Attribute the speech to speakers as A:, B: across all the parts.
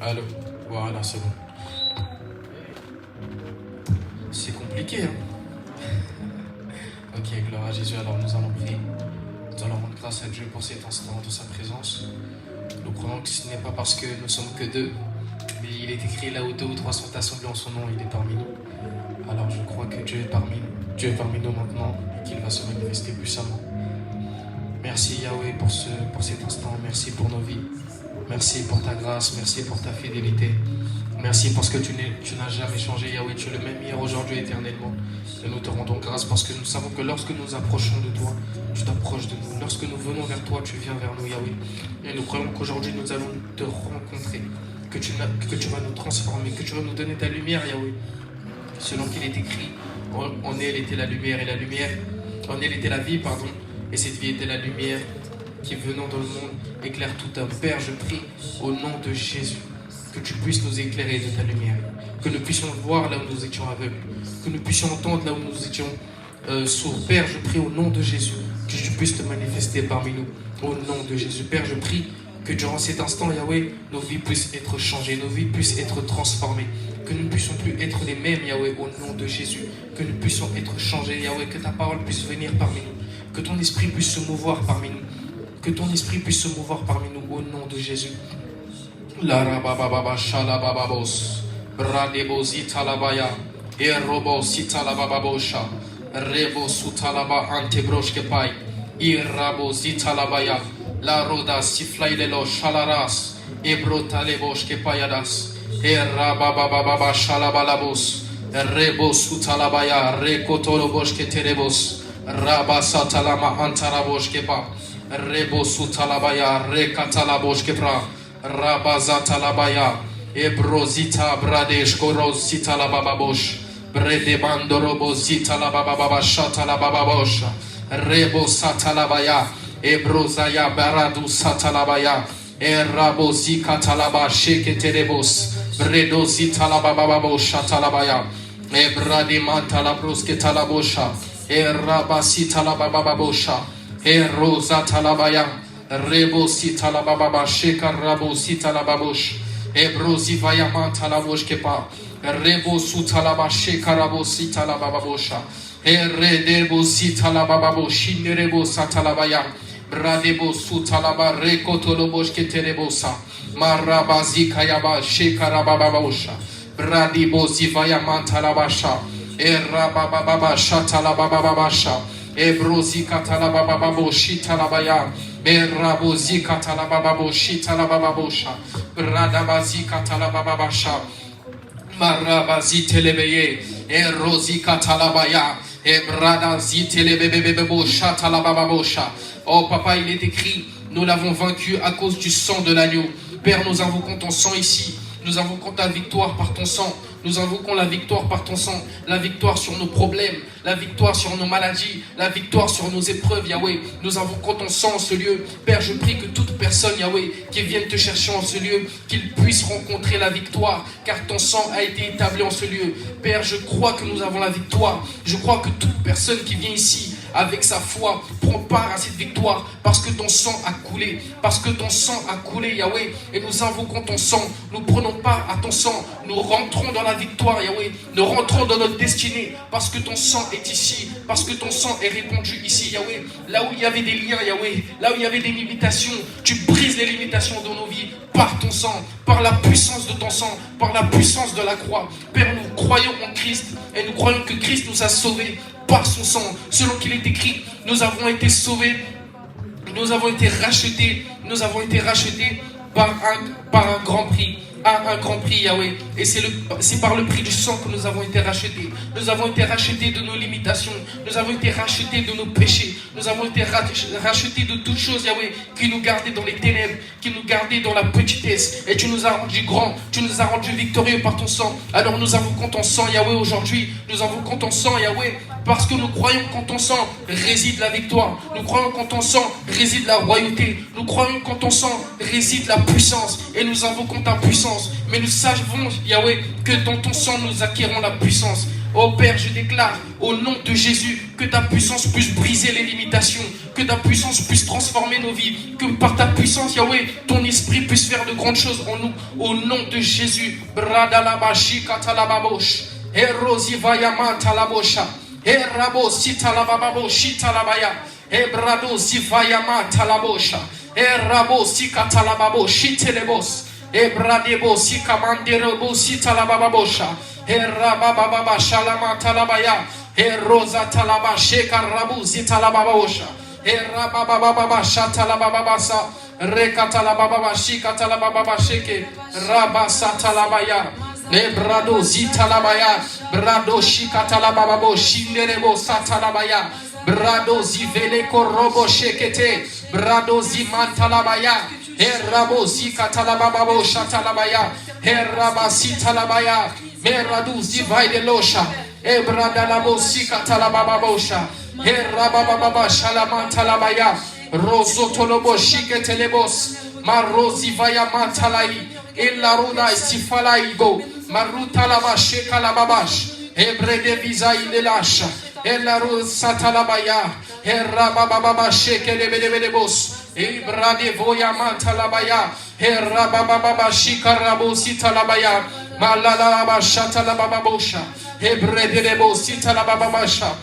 A: Allô, voilà, c'est bon. C'est compliqué, hein. Ok, gloire à Jésus. Alors nous allons prier. Nous allons rendre grâce à Dieu pour cet instant de sa présence. Nous croyons que ce n'est pas parce que nous sommes que deux, mais il est écrit là où deux ou trois sont assemblés en son nom, il est parmi nous. Alors je crois que Dieu est parmi nous. Dieu est parmi nous maintenant et qu'il va se manifester puissamment. Merci Yahweh pour cet instant. Merci pour nos vies. Merci pour ta grâce. Merci pour ta fidélité. Merci parce que tu n'as jamais changé, Yahweh. Tu es le même hier, aujourd'hui, éternellement. Et nous te rendons grâce parce que nous savons que lorsque nous approchons de toi, tu t'approches de nous. Lorsque nous venons vers toi, tu viens vers nous, Yahweh. Et nous croyons qu'aujourd'hui, nous allons te rencontrer, que tu vas nous transformer, que tu vas nous donner ta lumière, Yahweh. Selon qu'il est écrit, en elle était la lumière, et la lumière, en elle était la vie, pardon, et cette vie était la lumière qui, venant dans le monde, éclaire tout homme. Père, je prie au nom de Jésus, que tu puisses nous éclairer de ta lumière, que nous puissions voir là où nous étions aveugles, que nous puissions entendre là où nous étions sourds. Père, je prie au nom de Jésus, que tu puisses te manifester parmi nous, au nom de Jésus. Père, je prie que durant cet instant, Yahweh, nos vies puissent être changées, nos vies puissent être transformées, que nous ne puissions plus être les mêmes, Yahweh, au nom de Jésus, que nous puissions être changés, Yahweh, que ta parole puisse venir parmi nous, que ton esprit puisse se mouvoir parmi nous, que ton esprit puisse se mouvoir parmi nous, au nom de Jésus. La rabababa shalababos, radebo zitalabaya, erobo sitalabababosha, rebo sutalaba antebroshkepai, irabo zitalabaya, la roda siflailelo shalaras, ebrotaleboshkepayadas, erabababa shalabalabos, rebo sutalabaya, rekotoloboshketerebos, rabasatalama antaraboshkepa, rebo sutalabaya, rekatalaboshkepra, Rabazatalabaya, Ebrozita Bradesh Goros Sitalabababosh, Brede Bandorobo Zitalabababa Shatalabababosh, Rebo Satalabaya, Ebrozaya Baradu Satalabaya, Erabo Zikatalaba Sheketerebos, Bredo Zitalabababo Shatalabaya, Ebradi Mantalabroske Talabosha, Erabasitalabababosha, Erozatalabaya. Rebo sitalababa sheka rabo sitalababosh ebro zivaya mantalabosh kepa rebo sutalaba sheka rabo sitalababosha eredebo sitalababosh nerebo satalabaya bradebo sutalaba rekotolobosh keterebosa marabazi kayaba sheka rababosha bradibo zivaya mantalabasha erabababa shatalababasha ebrozi katalabababo shitalabaya Berabozi katalababo shitalababosha Bradabazi katalababasha Marabazi telebeye Erozi katalabaya Ebradazi telebebebebo shatalababosha. Oh papa, il est écrit, nous l'avons vaincu à cause du sang de l'agneau. Père, nous invoquons ton sang ici. Nous invoquons ta victoire par ton sang. Nous invoquons la victoire par ton sang, la victoire sur nos problèmes, la victoire sur nos maladies, la victoire sur nos épreuves, Yahweh. Nous invoquons ton sang en ce lieu. Père, je prie que toute personne, Yahweh, qui vienne te chercher en ce lieu, qu'il puisse rencontrer la victoire, car ton sang a été établi en ce lieu. Père, je crois que nous avons la victoire. Je crois que toute personne qui vient ici, avec sa foi, prend part à cette victoire, parce que ton sang a coulé, Yahweh, et nous invoquons ton sang, nous prenons part à ton sang, nous rentrons dans la victoire, Yahweh, nous rentrons dans notre destinée, parce que ton sang est ici, parce que ton sang est répandu ici, Yahweh. Là où il y avait des liens, Yahweh, là où il y avait des limitations, tu brises les limitations de nos vies, par ton sang, par la puissance de ton sang, par la puissance de la croix. Père, nous croyons en Christ, et nous croyons que Christ nous a sauvés, par son sang, selon qu'il est écrit, nous avons été sauvés, nous avons été rachetés par un grand prix. À un grand prix, Yahweh. Et c'est par le prix du sang que nous avons été rachetés. Nous avons été rachetés de nos limitations. Nous avons été rachetés de nos péchés. Nous avons été rachetés de toutes choses, Yahweh, qui nous gardaient dans les ténèbres, qui nous gardaient dans la petitesse. Et tu nous as rendus grands. Tu nous as rendus victorieux par ton sang. Alors nous invoquons ton sang, Yahweh, aujourd'hui. Nous invoquons ton sang, Yahweh, parce que nous croyons qu'en ton sang réside la victoire. Nous croyons qu'en ton sang réside la royauté. Nous croyons qu'en ton sang réside la puissance. Et nous invoquons ta puissance. Mais nous savons, Yahweh, que dans ton sang nous acquérons la puissance. Oh Père, je déclare au nom de Jésus que ta puissance puisse briser les limitations, que ta puissance puisse transformer nos vies, que par ta puissance, Yahweh, ton esprit puisse faire de grandes choses en nous. Au nom de Jésus. Bradalabashi katalababosh. Erosi vayama talabosha. Erabo sitalababo shitalabaya. Ebrado zivayama talabosha. Erabo sikatalababo shitelebos. Ebradebo sikamanderebo sitalababosha. Erabababa shalama talabaya. Erosa talaba shekarabu zitalababosha. Erabababa shatalababasa. Rekatalababa shikatalababa sheke. Rabasa talabaya. Brado zitalabaya. Brado shikatalababo shinderebo satalabaya. Brado zivele korobo shekete. Brado zimantalabaya. Herabo zikatalababo shatalabaya. Herabasi talabaya. Meradu zivaide losha. Ebradalabo zikatalababosha. Herabababa shalamantalabaya. Rosotolobo shiketelebos. Marozi vaya matalai. Elaruda istifalaigo. Marutalaba shekalababash. Ebrede visa ilelasha. Elaru satalabaya. Herabababa shekelebedebos. Ebrade voya matalabaya. Herabababa shikarabo sitalabaya. Malalaba shatalababosha. Ebrede sitalababasha.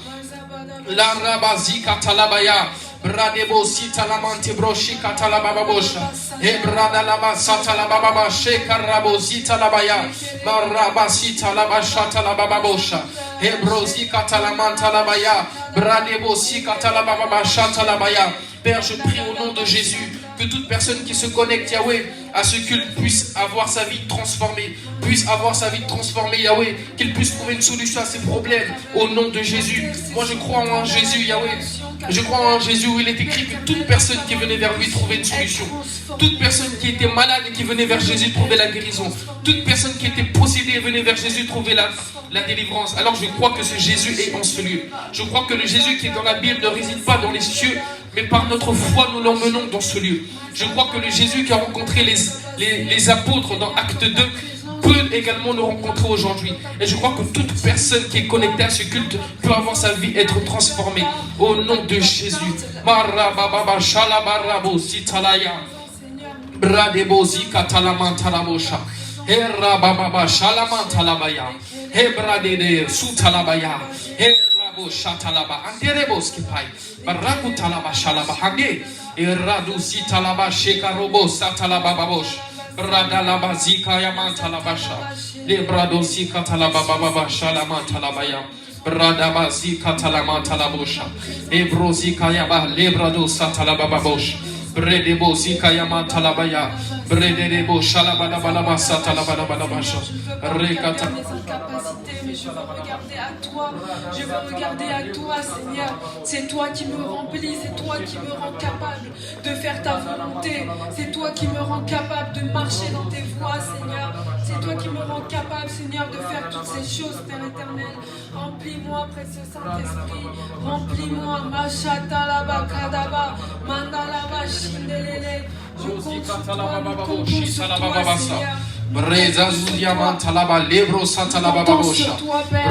A: La rabazika talabaya. Bradebo sitalamante broshi katalababosha. Ebrada laba satalababa shekarabo sitalabaya. Marabasita laba shatalababosha. Ebrosi katalamanta labaya. Bradebo sikatalababa shatalabaya. Père, je prie au nom de Jésus que toute personne qui se connecte, Yahweh, à ce culte puisse avoir sa vie transformée, Yahweh, qu'il puisse trouver une solution à ses problèmes au nom de Jésus. Moi, je crois en Jésus, Yahweh. Je crois en Jésus où il est écrit que toute personne qui venait vers lui trouvait une solution. Toute personne qui était malade et qui venait vers Jésus trouvait la guérison. Toute personne qui était possédée et venait vers Jésus trouvait la délivrance. Alors je crois que ce Jésus est en ce lieu. Je crois que le Jésus qui est dans la Bible ne réside pas dans les cieux, mais par notre foi nous l'emmenons dans ce lieu. Je crois que le Jésus qui a rencontré les apôtres dans Acte 2 peut également nous rencontrer aujourd'hui. Et je crois que toute personne qui est connectée à ce culte peut avoir sa vie être transformée. Au nom de Jésus. Marababa shalabarabo sitalaya. Bradebo zikatalamantalabosha. Herababa shalamantalabaya. Hebradede sutalabaya. Herabo shatalaba. Anderebo skipai. Barakutalaba shalaba hande. Eradu sitalaba shekarobo satalabababosh. Radalaba zika yamantalabasha. Lebrado zika talabababa shalamantalabaya. Bradaba zika talamantalabosha. Ebrozika yaba lebrado satalabababosha. Bredebo zika yamantalabaya. Bredebo shalabalabalaba satalabalabalabasha. Rekata.
B: Mais je veux regarder à toi, je veux regarder à toi, Seigneur. C'est toi qui me remplis, c'est toi qui me rends capable de faire ta volonté. C'est toi qui me rends capable de marcher dans tes voies, Seigneur. C'est toi qui me rends capable, Seigneur, de faire toutes ces choses, Père éternel. Remplis-moi, précieux Saint-Esprit. Remplis-moi, Machata laba kadaba, mandalaba shindelele. Je compte sur toi, nous comptons sur toi, Seigneur.
A: Breza zudiama talaba lebro satalaba babosha.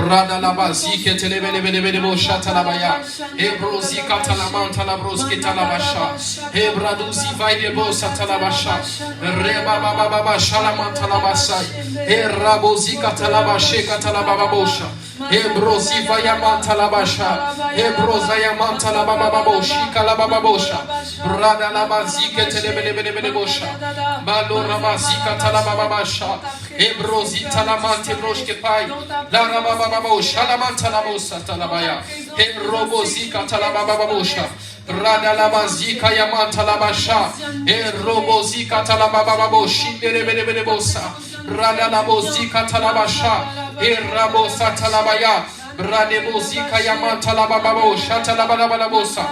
A: Brada laba zike telebele bosha talabaya. Ebro zika talaman talabros kitalabasha. Ebradu zivaide bosa talabasha. Reba baba baba shalaman talabasa. Erabo zika talabashe katalababosha. Ebro zivaya talabasha. Ebro zaya talabababoshi kalababosha. Brada laba zike telebele bosha. Balora bazika talababa. Ebrozi talamante broshke pai la rabababo shalamanta lamosa talabaya erobozi katalabababosha rada labazika yamanta labasha erobozi katalabababo shinderebelebosa rada labozi katalabasha erabosa talabaya Bradebozika yamanta labababo shatalabalabosa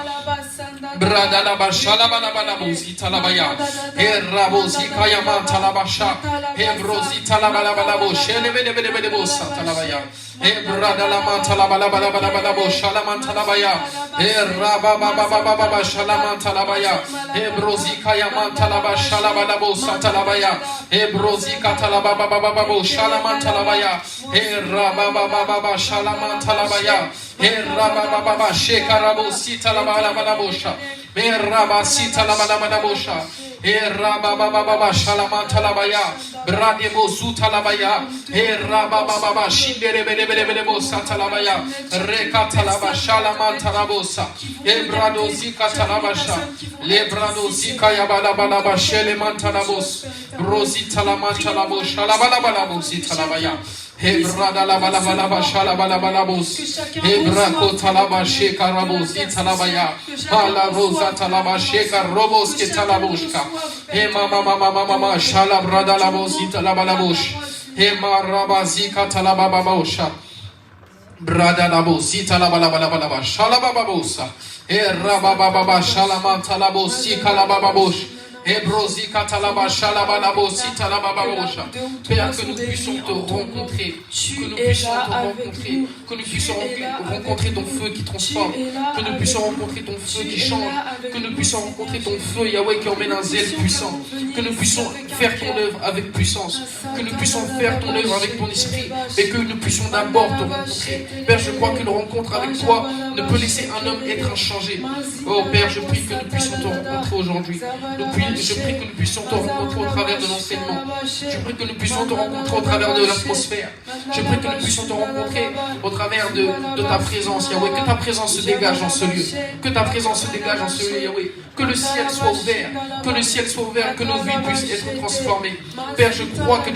A: Bradalaba Shalabalaba Zitalabaya, Erabosi Kayama Talabasha, Ebrosi Talabalabo, Shelebedebedebo Satalabaya, Ebradalama Talabalabo, Shalaman Talabaya, Erababa Shalaman Talabaya, Ebrosi Kayama Talaba Shalabalabo Satalabaya, Ebrosi Katalababo, Shalaman Talabaya, Erababa Shalaman Talabaya, Erababa Shekarabo Sitalabalabosha. Meraba sita la bala bosha, eraba baba shalama talabaya, bradebo sutalabaya, eraba baba shindere bele bosa talabaya, rekatalaba shalama talabosa, ebrado zika talabasha, lebrado zika yabala shele mantalabos, rosita la mantalabosha la bala bosita labaya. Hebrada la bala shala bala bos, hebrako talaba sheka rabos italabaya, hala rosa talaba sheka robos italabushka, he mama shala brada la bos italababush, he marabazika talababosha, brada la bos italabala shala bababosa, he rababa shala mantalabos ikalababush. Ebrosi katalaba shalabalabo sitalababosha. Père, que nous puissions te rencontrer, que nous puissions rencontrer ton feu qui transforme, que nous puissions rencontrer ton feu qui change, que nous puissions rencontrer ton feu, Yahweh, qui emmène un zèle puissant, que nous puissions faire ton œuvre avec puissance, que nous puissions faire ton œuvre avec ton esprit, et que nous puissions d'abord te rencontrer. Père, je crois qu'une rencontre avec toi ne peut laisser un homme être inchangé. Oh Père, je prie que nous puissions te rencontrer aujourd'hui. Je prie que nous puissions te rencontrer au travers de l'enseignement. Je prie que nous puissions te rencontrer au travers de l'atmosphère. Je prie que nous puissions te rencontrer au travers de ta présence, Yahweh. Que ta présence se dégage dans ce lieu. Que ta présence se dégage dans ce lieu, Yahweh. Que le ciel soit ouvert. Que le ciel soit ouvert. Que nos vies puissent être transformées. Père, je crois que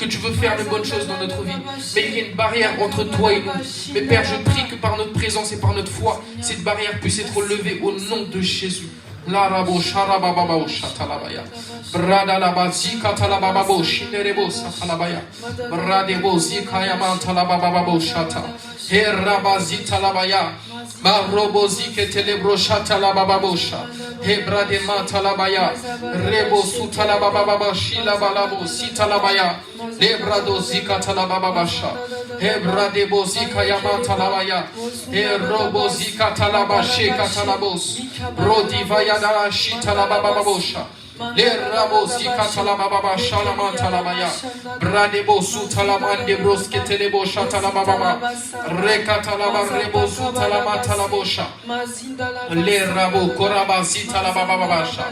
A: tu veux faire de bonnes choses dans notre vie. Mais il y a une barrière entre toi et nous. Mais Père, je prie que par notre présence et par notre foi, cette barrière puisse être levée au nom de Jésus. La rabo sharabababo shatalabaya. Brada la bazika talabababo shinerebo satalabaya. Bradebo zikaya mantalabababo shata. Herabazi talabaya. Marobo zike telebro shatalabababo sha. Hebrade mantalabaya. Rebo sutalabababa shilabalabo sitalabaya. Lebrado zika talabababasha. Hebradebo zikaya mantalabaya. Herobo zika talabashe katalabos. Rodivaya da shitalabababosha. Le rabo zika talababa shalaman talabaya. Bradebo sutalaman de broske telebo shatalababa. Rekatalaba rebo sutalaman talabosha. Le rabo koraba zitalabababasha.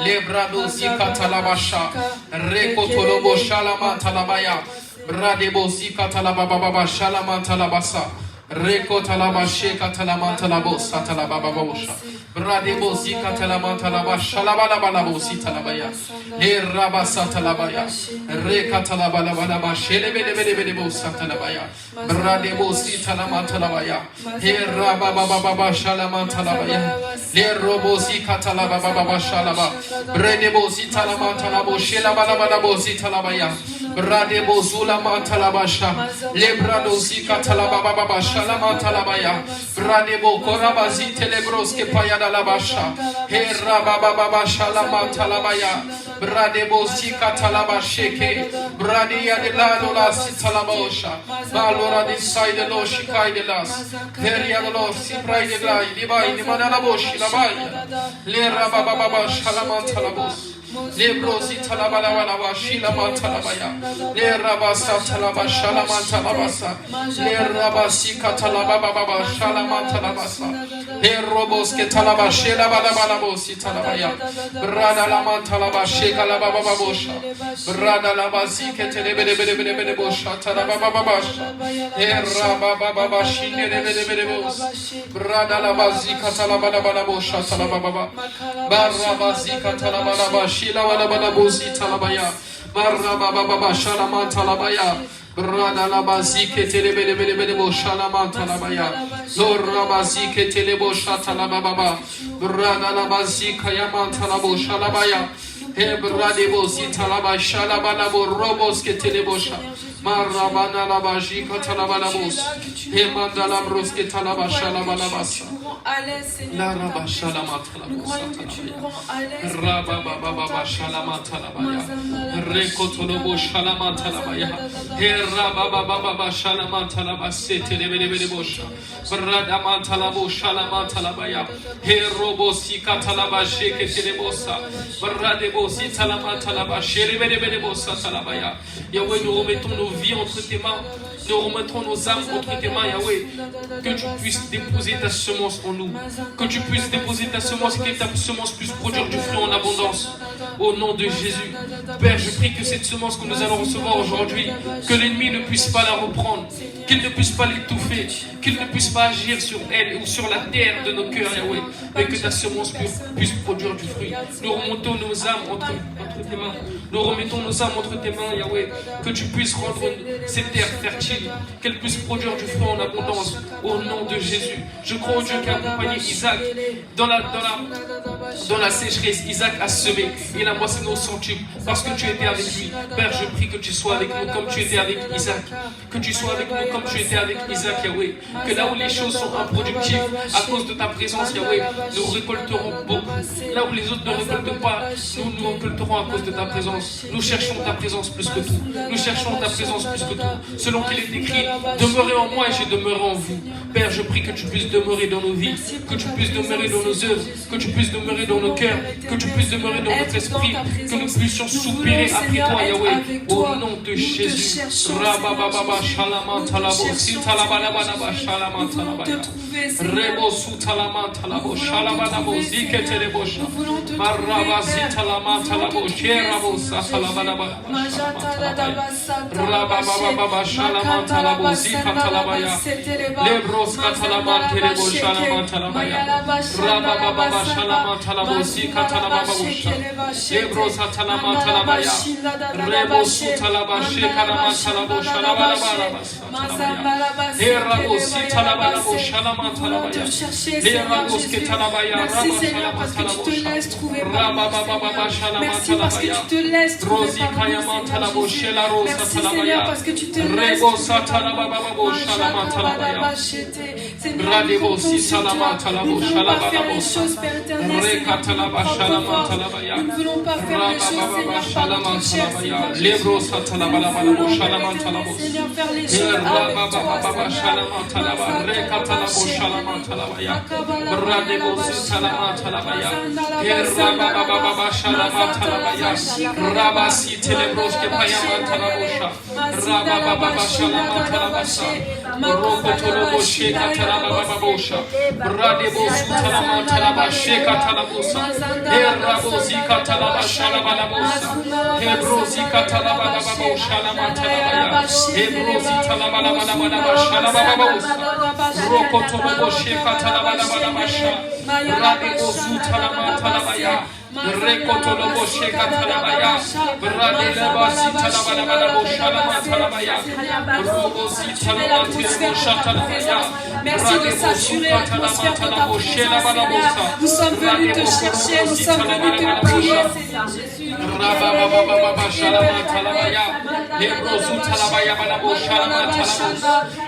A: Le brado zika talabasha. Rekotolobo shalaman talabaya. Bradebo zika talababa shalaman talabasa. Reko talaba sheka talaman talabo satalabababosha. Bradebo zika talaman talaba shalabalabalabo sitalabaya. Le rabasa talabaya. Reka talabalabalaba shelebedebedebedebo satalabaya. Bradebo zitalaman talabaya. He rababababa shalaman talabaya. Le robo zika talabababa shalaba. Bradebo zitalaman talabo shelabalabalabo sitalabaya. Bradebo zulaman talabasha. Le brado zika talabababa shalama talabaya. Bradebo korabazi telebroske payada labasha. He rabababa shalama talabaya. Bradebo zika talabasheke. Bradia de la dola sitalabosha. Valora de side lo shikai de las. Veria de lo siprai de la divai de manalaboshi labaya. Le rabababa shalama talabos. Le brosi talabalaba shilama talabaya. Le rabasa talaba shalama talabasa. Le rabasi katalababa shalama talabasa. Le robos ke talaba shelabalaba si talabaya. Brada lama talaba shekalababa bosha. Brada labasi ke telebele bosha talababa basha. Le rababa shinele bos. Brada labasi katalabala bosha talababa. Barabasi katalabala shila wala bosi talabaya. Barababa shalama talabaya. Brada labasi ke telebele bosha lama talabaya. Lor rabasi ke telebo shatalababa. Brada labasi kayama talabo shalabaya. He brade bosi talaba shalabala bo robos ke telebosha. Marabana labaji katalabala bos. He mandala bros ke talaba shalabala basa.
B: à l'aise, Seigneur, de ta présence. Nous croyons que tu nous rends à l'aise, Père éternel, dans ta
A: Yahweh, nous remettons nos vies entre tes mains. Nous remettrons nos âmes entre tes mains, Yahweh. Que tu puisses déposer ta semence en nous. Que tu puisses déposer ta semence et que ta semence puisse produire du fruit en abondance. Au nom de Jésus. Père, je prie que cette semence que nous allons recevoir aujourd'hui, que l'ennemi ne puisse pas la reprendre, qu'il ne puisse pas l'étouffer, qu'il ne puisse pas agir sur elle ou sur la terre de nos cœurs, Yahweh, mais que ta semence puisse produire du fruit. Nous remontons nos âmes entre tes mains. Nous remettons nos âmes entre tes mains, Yahweh. Que tu puisses rendre cette terre fertile, qu'elle puisse produire du fruit en abondance. Au nom de Jésus. Je crois au Dieu qui a accompagné Isaac dans la sécheresse. Isaac a semé. Il a moissonné au centuple parce que tu étais avec lui. Père, je prie que tu sois avec nous comme tu étais avec Isaac. Que tu sois avec nous comme tu étais avec Isaac, Yahweh. Que là où les choses sont improductives, à cause de ta présence, Yahweh, nous récolterons beaucoup. Là où les autres ne récoltent pas, nous récolterons à cause de ta présence. Nous cherchons ta présence plus que tout. Nous cherchons ta présence plus que tout. Selon qu'il est écrit, demeurez en moi et je demeurerai en vous. Père, je prie que tu puisses demeurer dans nos vies, que tu puisses demeurer dans nos œuvres, que tu puisses demeurer dans nos cœurs, que tu puisses demeurer dans notre esprit, que nous puissions soupirer après toi, Yahweh, au nom de Jésus.
B: Merci Seigneur parce que tu te laisses trouver par merci parce que tu te laisses trouver par merci Seigneur parce que tu te laisses Seigneur, nous ne voulons pas faire les choses, Père éternel, Seigneur, de notre propre force. Nous ne voulons pas faire les choses, Seigneur, par notre chair, Seigneur Jésus. Nous voulons, Père éternel, Seigneur, faire les choses avec toi, merci de saturer l'atmosphère de ta présence. Nous sommes venus te chercher, nous sommes venus te prier, Seigneur Jésus.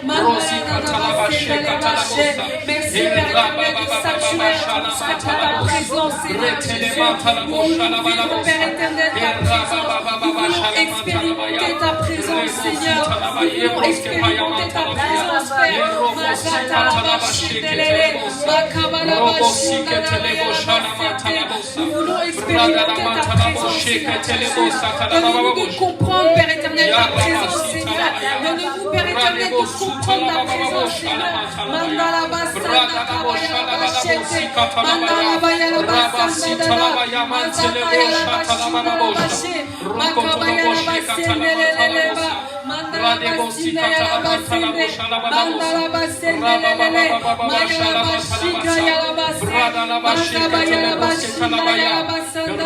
B: Merci Père éternel de saturer l'atmosphère de ta présence, Seigneur Jésus. Nous vivons, Père éternel, ta présence. Nous voulons expérimenter ta présence, Seigneur. Nous voulons expérimenter ta présence, Père. Nous voulons expérimenter ta présence, Seigneur. Donne-nous de comprendre, Père éternel, ta présence, Seigneur. Donne-nous, Père éternel, de comprendre ta présence, Seigneur. Mandala basanda kabaya bashete. Mandala bayala basanda dada. Mandala bayala bashina bashe. Makabaya basende leleba. Mandala basina yala basende. Mandala basende lelele. Mayala bashika yala basende. Mandala yala bashina yala basanda.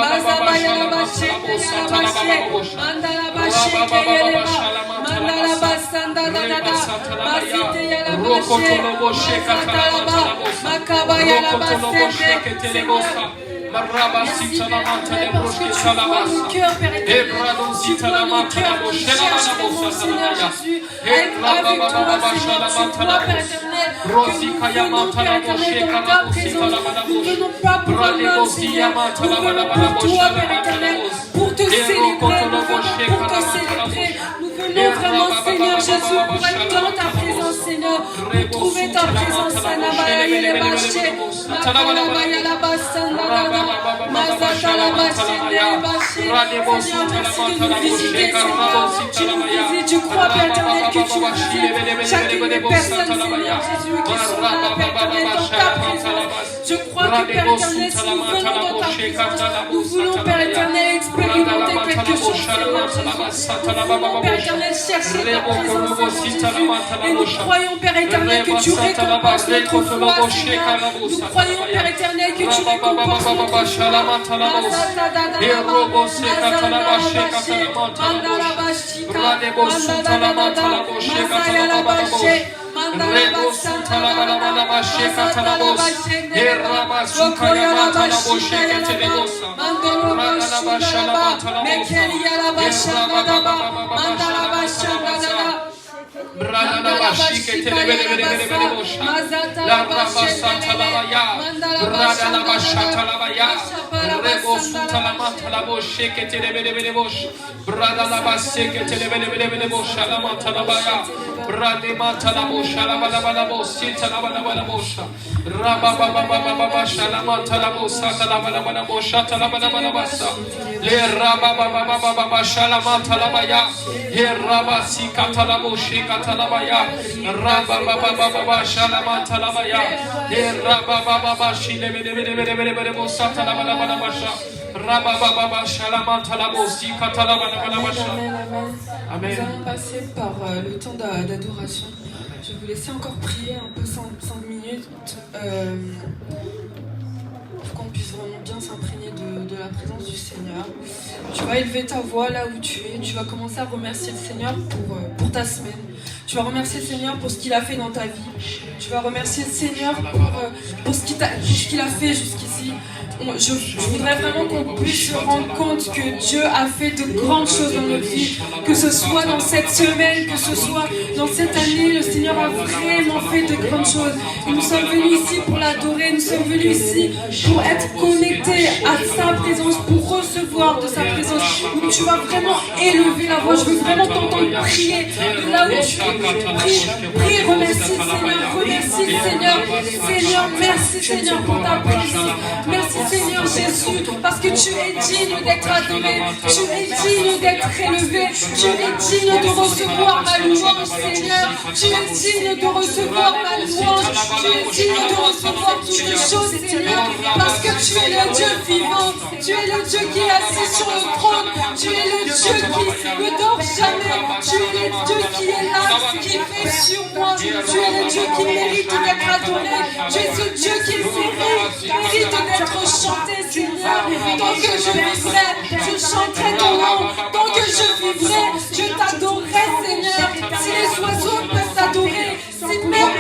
B: Mandala yala bashende yala bashe. Mandala bashike yeleba. Mandala basanda dada. Masite yala bashe. Makaba yala basende. Merci, Père éternel, parce que tu vois nos cœurs, Père éternel. Tu vois nos cœurs qui cherchent vraiment, Seigneur Jésus, à être avec toi, Seigneur. Tu vois, Père éternel, que nous venons, Père éternel, dans ta présence. Nous ne venons pas pour un homme, Seigneur. Nous venons pour toi, Père éternel, pour te célébrer. Nous venons pour te célébrer. Nous venons vraiment, Seigneur Jésus, pour être dans ta présence, Seigneur. Pour trouver ta présence, Seigneur. Seigneur, merci de nous visiter, Seigneur. Tu nous visites. Je crois, Père éternel, que tu visites chacune des personnes, Seigneur Jésus, qui sont là, Père éternel, dans ta présence. Je crois que, Père éternel, si nous venons dans ta présence, nous voulons, Père éternel, expérimenter quelque chose, Seigneur Jésus. Nous voulons, Père éternel, chercher ta présence, Seigneur Jésus. Et nous croyons, Père éternel, que tu récompenses notre foi, Seigneur. Nous croyons, Père éternel, que tu récompenses notre foi. Amen. Nous allons passer par le temps d'adoration. Je vais vous laisser encore prier un peu 5 minutes pour qu'on puisse vraiment bien s'imprégner de la présence du Seigneur. Tu vas élever ta voix là où tu es. Tu vas commencer à remercier le Seigneur pour ta semaine. Tu vas remercier le Seigneur pour ce qu'il a fait dans ta vie. Tu vas remercier le Seigneur pour ce qu'il a fait jusqu'ici. Je voudrais vraiment qu'on puisse se rendre compte que Dieu a fait de grandes choses dans notre vie. Que ce soit dans cette semaine, que ce soit dans cette année, le Seigneur a vraiment fait de grandes choses. Et nous sommes venus ici pour l'adorer, nous sommes venus ici pour être connectés à sa présence, pour recevoir de sa présence. Donc tu vas vraiment élever la voix, je veux vraiment t'entendre prier de là où tu es. Prie, remercie le Seigneur, remercie le Seigneur. Seigneur, merci Seigneur pour ta présence. Merci Seigneur Jésus, parce que tu es digne d'être adoré, tu es digne d'être élevé, tu es digne de recevoir ma louange, Seigneur, tu es digne de recevoir ma louange, tu es digne de recevoir toutes les choses, Seigneur, parce que tu es le Dieu vivant, tu es le Dieu qui est assis sur le trône, tu es le Dieu qui ne dort jamais, tu es le Dieu qui est là, qui fait sur moi, tu es le Dieu qui mérite d'être adoré, tu es ce Dieu qui mérite d'être chanté, Seigneur. Tant que je vivrai, je chanterai ton nom. Tant que je vivrai, je t'adorerai, Seigneur. Si les oiseaux peuvent t'adorer, si même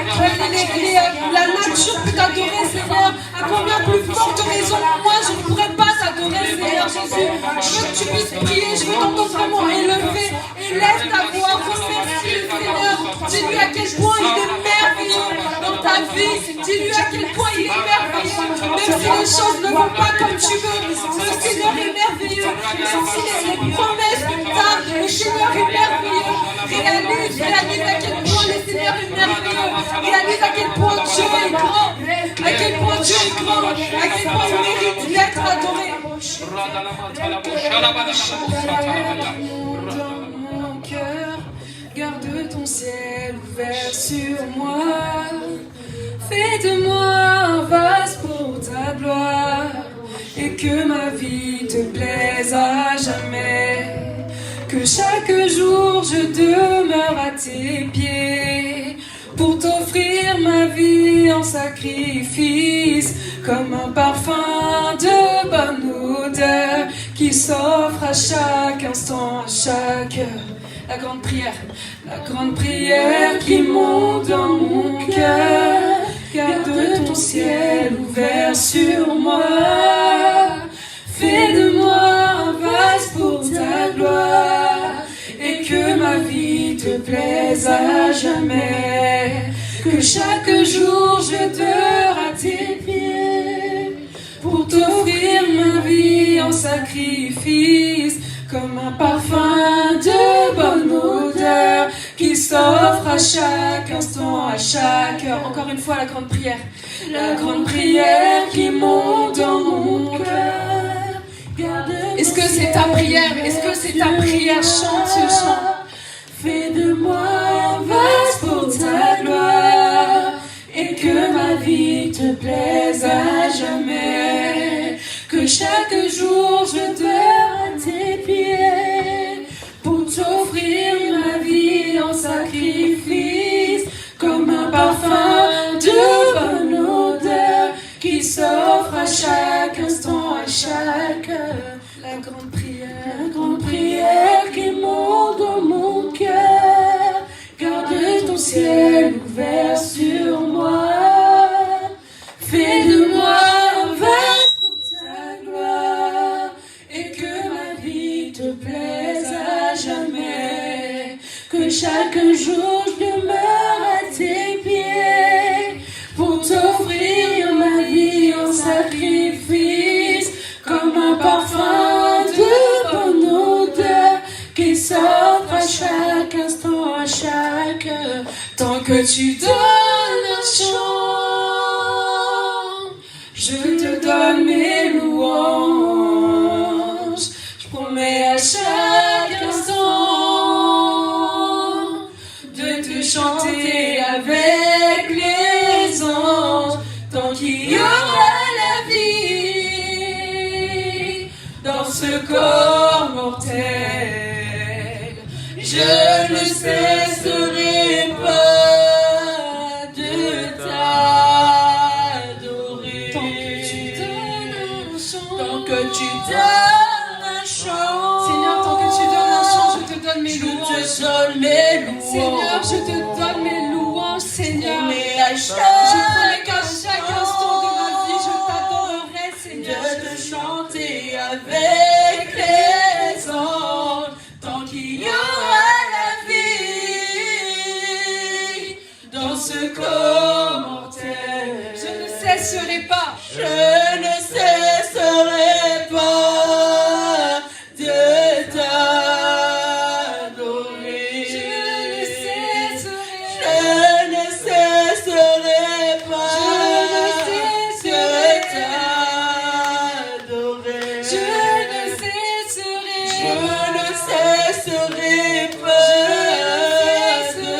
B: la nature peut t'adorer, Seigneur, à combien plus forte raison, moi je ne pourrais pas t'adorer, Seigneur Jésus. Je veux que tu puisses prier, je veux t'entendre vraiment élever. Élève ta voix, remercie le Seigneur. Dis-lui à quel point il est merveilleux dans ta vie. Dis-lui à quel point il est merveilleux. Même si les choses ne vont pas comme tu veux, le Seigneur est merveilleux. Même si les promesses que tu as, le Seigneur est merveilleux. Réalise à quel point le Seigneur est merveilleux. Réalise à quel point Dieu est grand. À quel point Dieu est grand. À quel point il mérite d'être adoré. Dans mon cœur, garde ton ciel ouvert sur moi. Fais de moi un vase pour ta gloire et que ma vie te plaise à jamais. Que chaque jour je demeure à tes pieds pour t'offrir ma vie en sacrifice comme un parfum de bonne odeur qui s'offre à chaque instant, à chaque heure. La grande prière qui monte dans mon cœur. Garde ton ciel ouvert sur moi. te plaise à jamais. Que chaque jour je demeure à tes pieds pour t'offrir ma vie en sacrifice, comme un parfum de bonne odeur qui s'offre à chaque instant, à chaque heure. Encore une fois, la grande prière qui monte dans mon cœur. Est-ce que c'est ta prière? Est-ce que c'est ta prière? Chante ce chant. Fais de moi un vase pour ta gloire et que ma vie te plaise à jamais. Que chaque jour je demeure à tes pieds pour t'offrir ma vie en sacrifice, comme un parfum de bonne odeur qui s'offre à chaque instant, à chaque heure. La grande prière qui monte dans mon cœur. Garde ton ciel ouvert sur moi. Fais de moi un vase pour ta gloire et que ma vie te plaise à jamais. Que chaque jour je demeure à tes pieds pour t'offrir ma vie en sacrifice, comme un parfum de bonne odeur qui s'offre à chaque instant, à chaque heure. Tant que tu donnes un chant, je te donne mes louanges. Je promets à chaque instant de te chanter avec les anges. Tant qu'il y aura la vie dans ce corps mortel, je ne cesserai pas de t'adorer. Tant que tu donnes un chant, Seigneur, tant que tu donnes un chant, je te donne mes louanges. Seigneur, je te donne mes louanges, Seigneur. Je promets qu'à chaque instant de ma vie, je t'adorerai, Seigneur. De te chanter avec les anges, tant qu'il y aura la vie dans ce corps mortel. Je ne cesserai pas. Je ne cesserai pas de t'adorer. Je ne cesserai pas de t'adorer. Je ne cesserai pas de t'adorer. Je ne cesserai pas de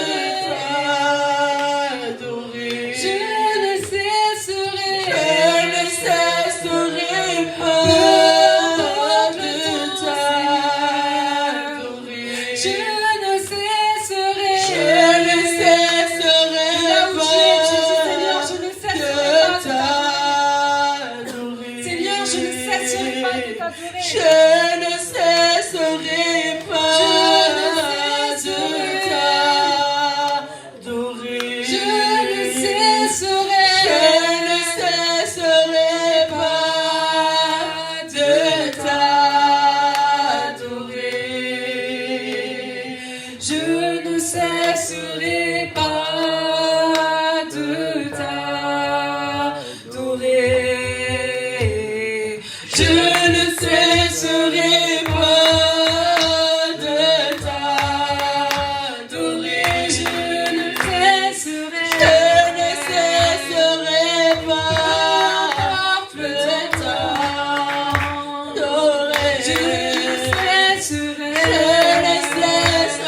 B: t'adorer. Je ne cesserai Seigneur, je ne cesserai pas de t'adorer. Je ne cesserai pas de t'adorer. Je ne cesserai pas de t'adorer. Je ne cesserai pas de t'adorer. Je ne cesserai pas de t'adorer. Je ne cesserai pas de t'adorer. Je ne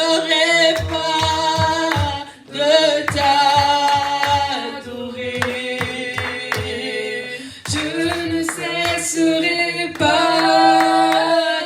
B: cesserai pas de t'adorer. Je ne cesserai pas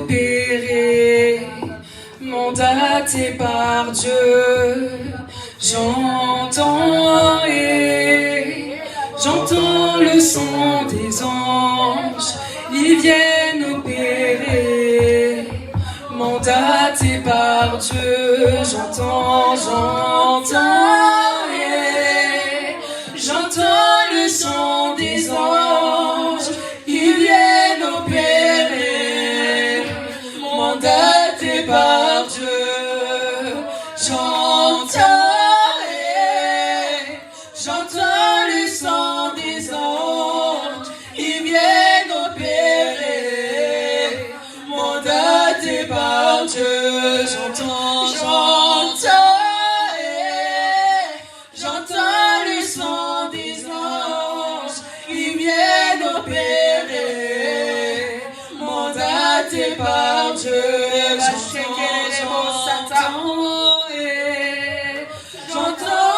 B: opéré, mandaté par Dieu. J'entends le son des anges, ils viennent opérer, mandaté par Dieu. J'entends le son des anges, ils viennent opérer, mandaté par Dieu. J'entends le son des anges, ils viennent opérer, mandaté par Dieu. J'entends le son des anges, ils viennent opérer, mandaté par Dieu.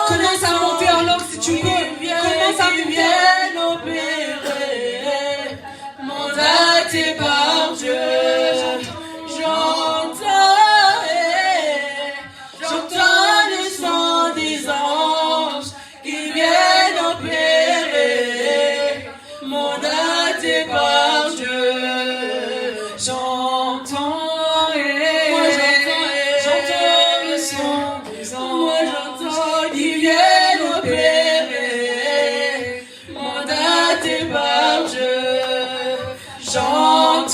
B: Commence à monter en langue si tu peux. Commence à viennent opérer, mandaté par Dieu. J'entends le son des anges qui viennent opérer, mandaté par Dieu. J'entends le son des anges, ils viennent opérer, mandaté par Dieu. J'entends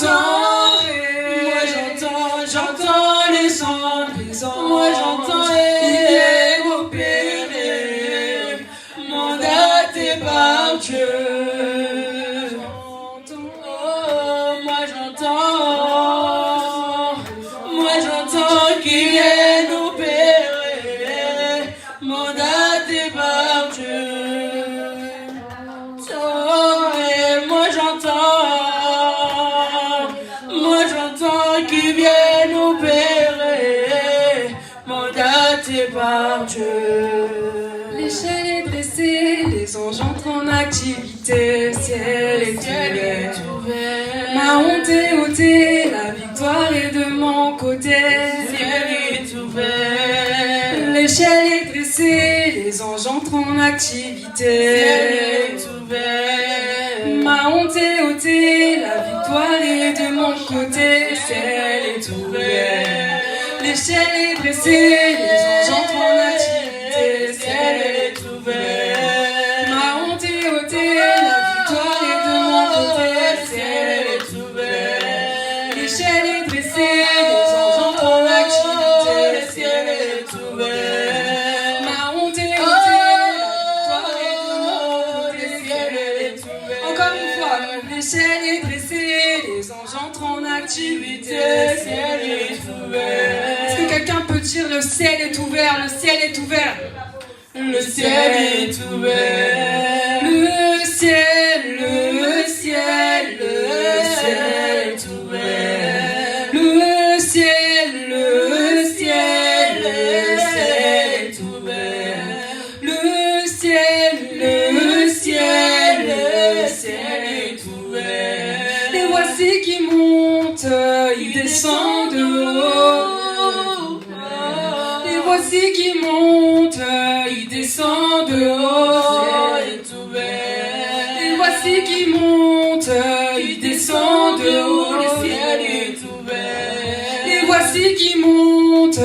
B: le son des anges, ils viennent opérer, mandaté par Dieu. J'entends qu'ils viennent opérer, mandaté par Dieu. Moi j'entends qu'ils viennent opérer, mandaté par Dieu. L'échelle est dressée, les anges entrent en activité, ciel est ouvert. Ma honte est ôtée, la victoire est de mon côté, ciel est ouvert. L'échelle est dressée, les anges entrent en activité, ciel est ouvert. Ma honte est ôtée, la victoire est de mon côté, ciel est ouvert. L'échelle est dressée, les anges entrent en activité, ciel est ouvert. Ma honte est ôtée, la victoire est de mon côté, ciel est ouvert. L'échelle est dressée, les anges entrent en activité, ciel est ouvert. Ma honte est ôtée, la victoire est de mon côté, ciel est ouvert. Encore une fois, l'échelle est dressée, les anges entrent en activité, ciel est ouvert. Est-ce que quelqu'un peut dire le ciel est ouvert, le ciel est ouvert? Le ciel est ouvert. Le ciel est ouvert. Le ciel est ouvert. Le ciel est ouvert. Les voici qui montent, ils descendent de haut. Les voici qui montent, ils descendent de haut. Les voici qui montent, ils descendent de haut. Le ciel est ouvert. Les voici qui montent,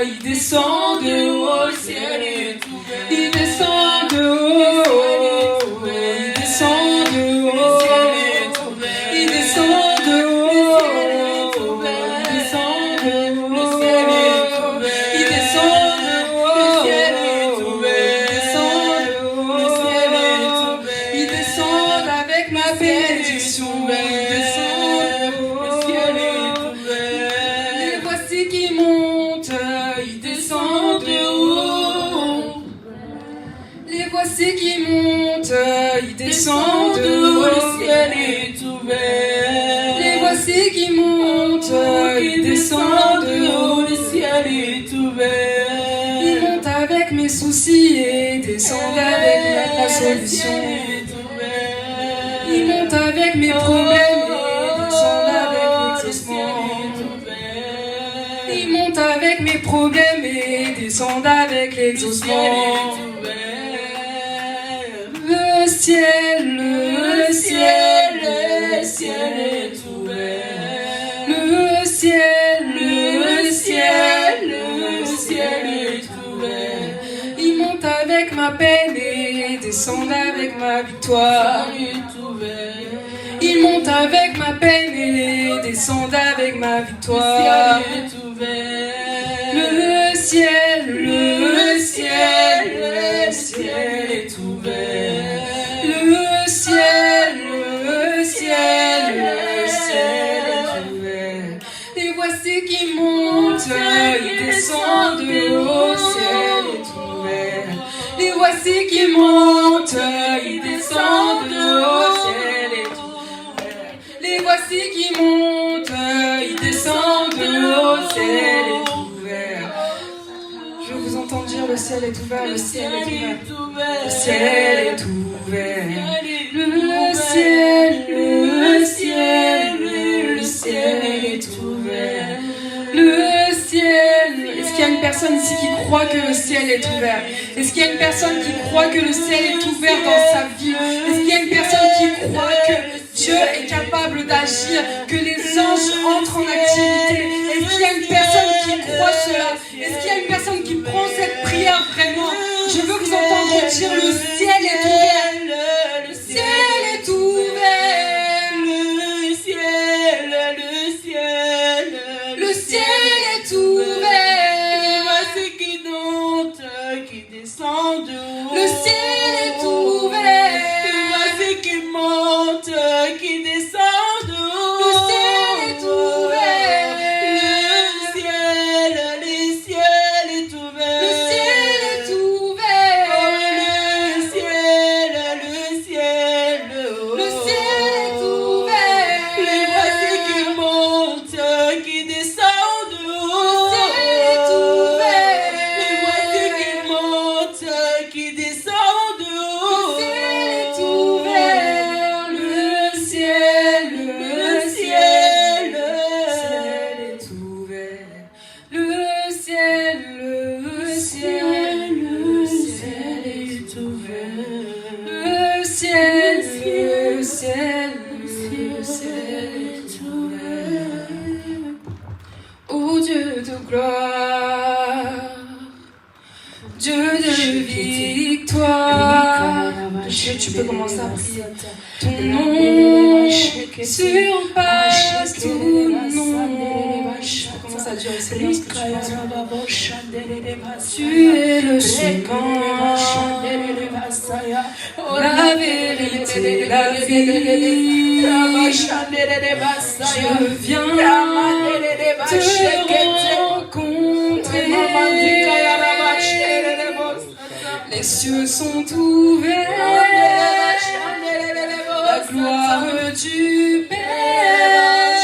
B: ils descendent de haut. Le ciel est ouvert. Ils descendent de haut. Ils descendent de haut. Ils descendent de haut. Ils descendent de haut. Le ciel est ouvert. Ils descendent de haut. Le ciel est ouvert. Le ciel est ouvert. Ils descendent avec ma bénédiction. Le ciel est ouvert. Les voici qui montent, ils descendent de haut. Les voici qui montent, ils descendent de haut. Le ciel est ouvert. Les voici qui montent, ils descendent de haut. Le ciel est ouvert. Ils montent avec mes soucis et descendent avec la solution. Ils montent avec mes problèmes et descendent avec l'exaucement. Ils montent avec mes problèmes et descendent avec l'exaucement. Le ciel, le ciel, le ciel est ouvert. Le ciel, le ciel, le ciel est ouvert. Ils montent avec ma peine et descendent avec ma victoire. Ils montent avec ma peine et descendent avec ma victoire. Le ciel, le ciel, le ciel est ouvert. Le ciel, le ciel, le ciel est ouvert. Les voici qui montent, ils descendent, au ciel est ouvert. Les voici qui montent, ils descendent, au ciel est ouvert. Les voici qui montent, ils descendent, au ciel est ouvert. Je vous entends dire le ciel est ouvert, le ciel est ouvert. Le ciel est ouvert. Le ciel, le ciel, le ciel est ouvert. Le ciel. Est-ce qu'il y a une personne ici qui croit que le ciel est ouvert? Est-ce qu'il y a une personne qui croit que le ciel est ouvert dans sa vie? Est-ce qu'il y a une personne qui croit que Dieu est capable d'agir, que les anges entrent en activité? Est-ce qu'il y a une personne qui croit cela? Est-ce qu'il y a une personne qui prend cette prière vraiment? Je veux vous entendre dire le ciel est ouvert. Le ciel est ouvert. Le ciel, le ciel. Le ciel est ouvert. Voici qui monte, qui descend. Le ciel est ouvert. Voici qui monte, qui descend. Le ciel est ouvert. Le ciel est ouvert. Le ciel est ouvert. Le ciel, le ciel. Le ciel est ouvert. Les voici qui montent, qui descendent. Le ciel est ouvert. Les voici qui montent, qui descendent. Le ciel est ouvert. Le ciel, le ciel, le ciel est ouvert. Le ciel, le ciel, le ciel est ouvert. Le ciel, le ciel, le ciel est ouvert. Ô Dieu de gloire, Dieu de victoire, tu peux commencer à prier. Ton nom surpasse tout nom. Tu peux commencer à dire au Seigneur ce que tu penses. Tu es le chemin, la vérité, la vie. Je viens te rencontrer. Les cieux sont ouverts, la gloire du Père.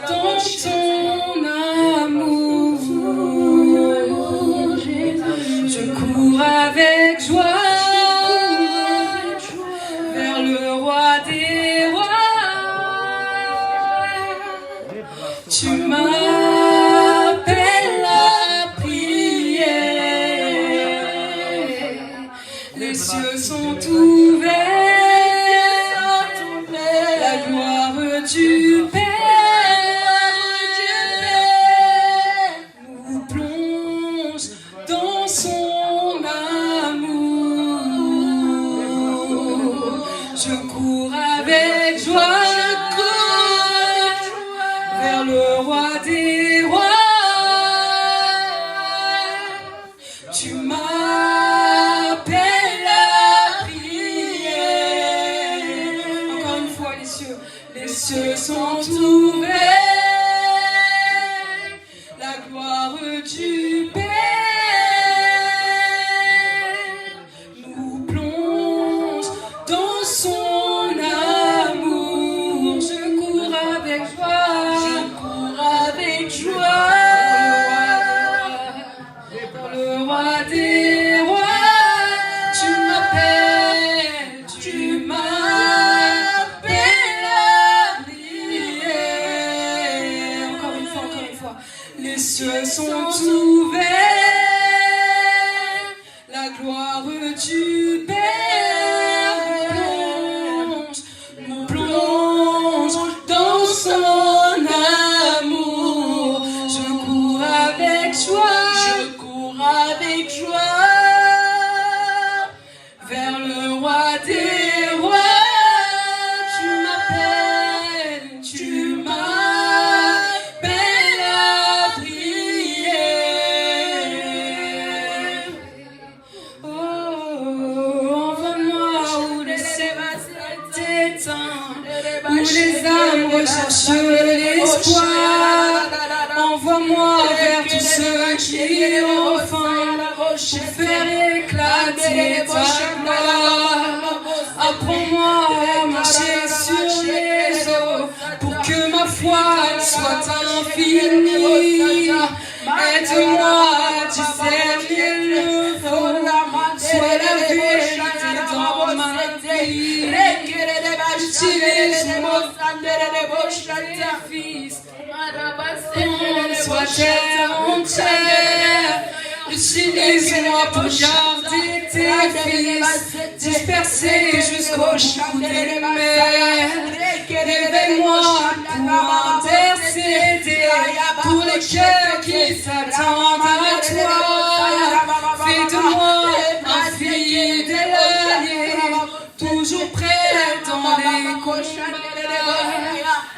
B: Dans ton amour, je cours avec joie vers le roi des rois. Tu m'appelles à prier. Les cieux sont ouverts, la gloire du Père nous plonge dans son amour. Je cours avec joie vers le roi des rois. Tu m'appelles à prier. Encore une fois, les cieux sont ouverts, la gloire du Père nous plonge dans son amour. Je cours avec joie, dans le roi des rois. Tu m'appelles à prier. cieux sont ouverts, la gloire du Père nous plonge dans son amour. Je cours avec joie vers le roi des rois. Tu m'appelles à prier. Oh, envoie-moi où le ciel t'éteint, où les âmes recherchent l'espoir. Envoie-moi vers tous ceux qui ont faim, pour faire éclater ta gloire. Apprends-moi à marcher sur les eaux, pour que ma foi soit infinie. Aide-moi à discerner le faux, sois la vérité dans ma vie. Utilise-moi, fils, sois terre entière. Utilise-moi pour garder tes fils, dispersés jusqu'au bout des mers. Réveille-moi pour intercéder pour les cœurs qui s'attendent à toi. Fais de moi un fidèle allié, toujours prêt dans les combats.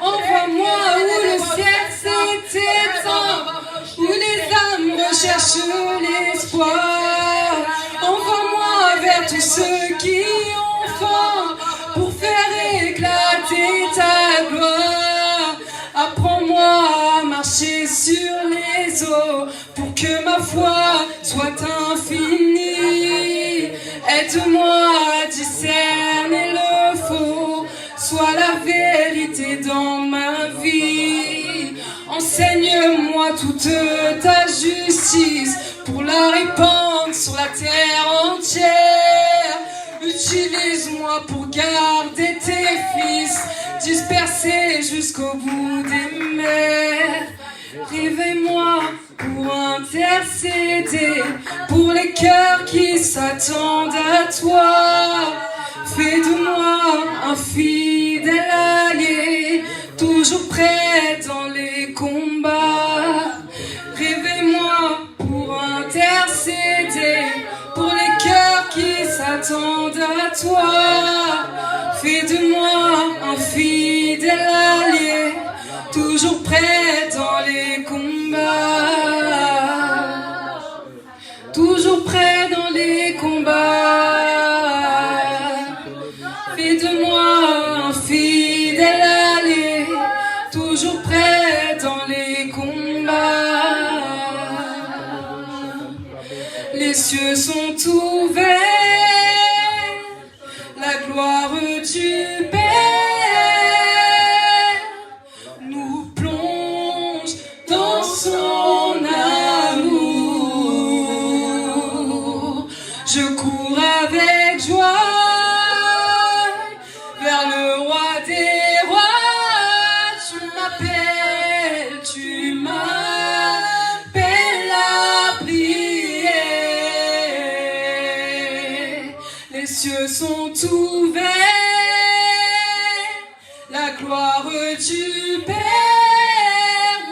B: Envoie-moi où le ciel s'étend, où les âmes recherchent l'espoir. Envoie-moi vers tous ceux qui ont faim, pour faire éclater ta gloire. Apprends-moi à marcher sur les eaux, pour que ma foi soit infinie. Aide-moi à discerner le faux, sois la vérité dans ma vie. Enseigne-moi toute ta justice, pour la répandre sur la terre entière. Utilise-moi pour garder tes fils, dispersés jusqu'au bout des mers. Réveille-moi pour intercéder pour les cœurs qui s'attendent à toi. Fais de moi un fidèle allié, toujours prêt dans les combats. Réveille-moi pour intercéder pour les cœurs qui s'attendent à toi. Fais de moi un fidèle allié, toujours prêt dans les combats. Toujours prêt dans les combats. Fais de moi un fidèle allié, toujours prêt dans les combats. Les cieux sont ouverts, la gloire du Père nous plonge dans son amour. Je cours avec joie vers le roi des rois. Tu m'appelles à prier. Les cieux sont ouverts, la gloire du Père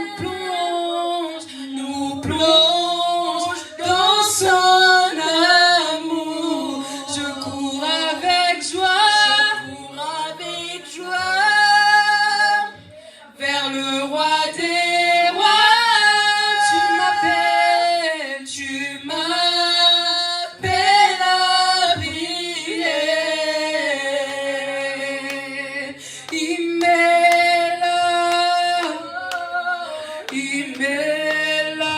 B: nous plonge dans son amour. Je cours avec joie vers le roi des rois. Tu m'appelles à prier. Il m'est là,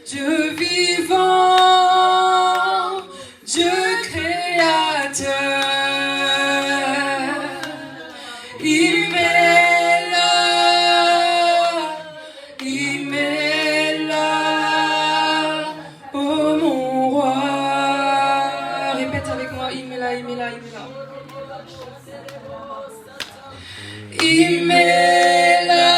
B: Dieu vivant, Dieu créateur. Il m'est là, oh mon roi. Répète avec moi, il m'est là. Il m'est là,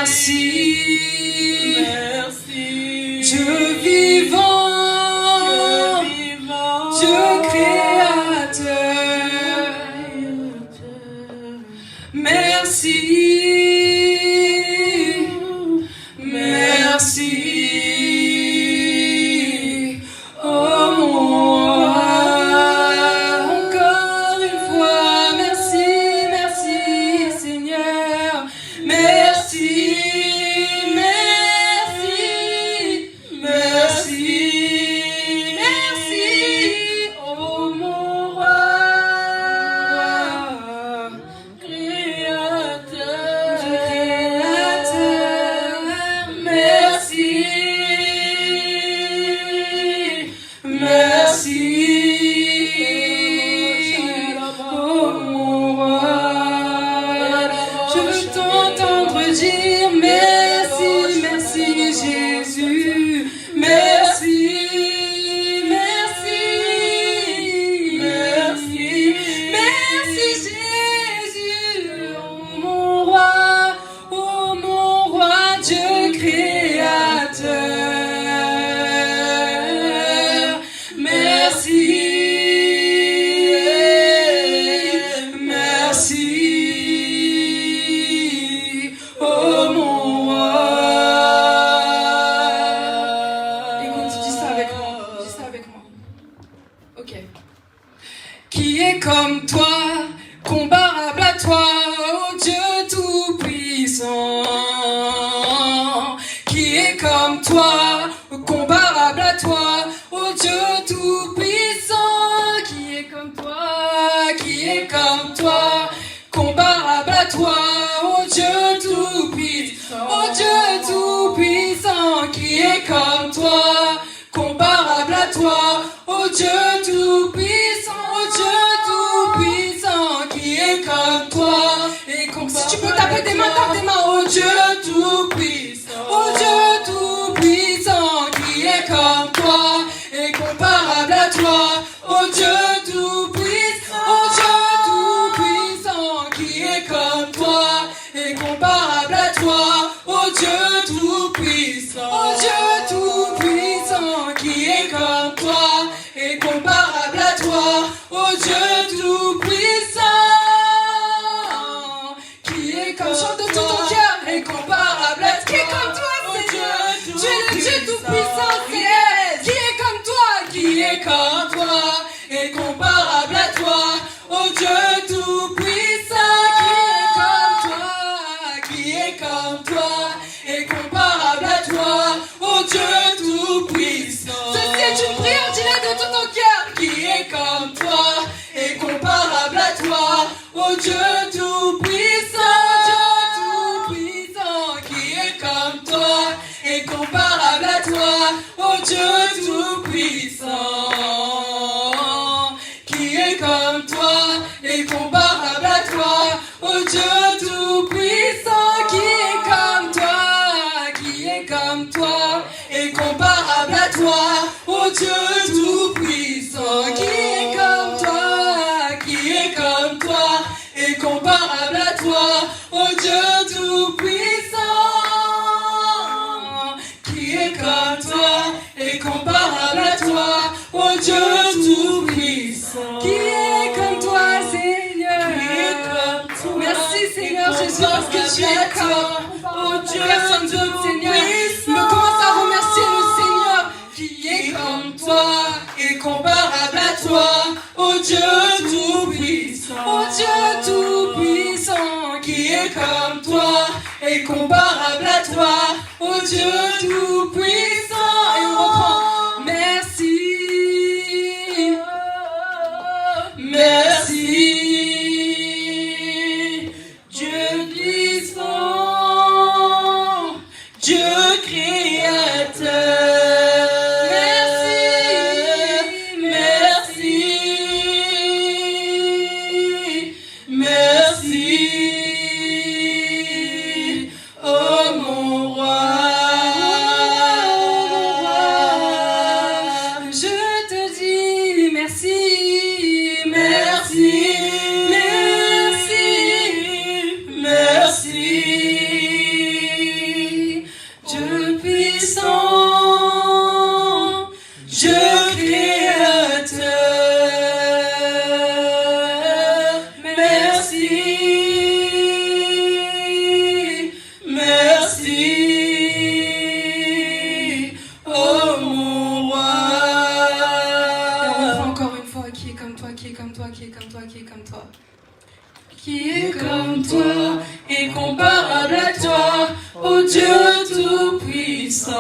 B: merci, Dieu vivant, Dieu créateur, merci, merci, oh mon roi, encore une fois, merci, merci Seigneur, merci, merci, merci, merci, oh mon roi, créateur, merci, merci, oh mon roi, je veux t'entendre dire merci, merci Jésus, merci, merci, merci, merci Jésus, oh mon roi, Dieu créateur, merci, merci, oh mon roi. Écoute, dis ça avec moi, dis ça avec moi. Ok. Qui est comme toi, comparable à toi, oh Dieu tout-puissant. Qui est comme toi, comparable à toi, oh Dieu tout-puissant. Qui est comme toi, qui est comme toi, comparable à toi, oh Dieu tout-puissant. Oh Dieu tout-puissant, qui est comme toi, comparable à toi, oh Dieu tout-puissant, oh Dieu tout-puissant, qui est comme toi, et comme si tu peux taper tes mains, oh Dieu tout-puissant, oh Dieu tout-puissant, qui est comme toi, et comparable à toi, oh Dieu tout-puissant, oh Dieu tout-puissant, qui est comme toi, et comparable à toi, oh Dieu tout-puissant, oh Dieu tout-puissant, qui est comme toi, et comparable à toi, oh Dieu tout-puissant, qui est comme chante de tout ton cœur, et comparable à toi, qui est comme toi, Seigneur, tu es le Dieu tout-puissant, Seigneur, qui est comme toi, qui est comme toi, et comparable à toi, oh Dieu tout-puissant, qui est comme toi, et comparable à toi, oh Dieu tout-puissant. Ceci est une prière, dis-le de tout ton cœur, qui est comme toi, et comparable à toi, oh Dieu tout-puissant, qui est comme toi, et comparable à toi, oh Dieu tout-puissant, qui est comme toi, et comparable à toi, oh Dieu tout-puissant, qui est comme toi, et comparable à toi, oh Dieu tout-puissant, qui est comme toi, et comparable à toi, oh Dieu tout-puissant, qui est comme toi, et comparable à toi, oh Dieu tout-puissant, qui est comme toi, Seigneur, merci Seigneur Jésus, parce que tu es comme, oh Dieu, personne d'autre, Seigneur, me commence à remercier le Seigneur, qui est comme toi, et comparable à toi, oh Dieu tout-puissant, oh Dieu tout-puissant, qui est comme toi, et comparable à toi, oh Dieu tout-puissant, et on reprend, merci, merci, Dieu puissant, Dieu créateur. ô Dieu tout-puissant.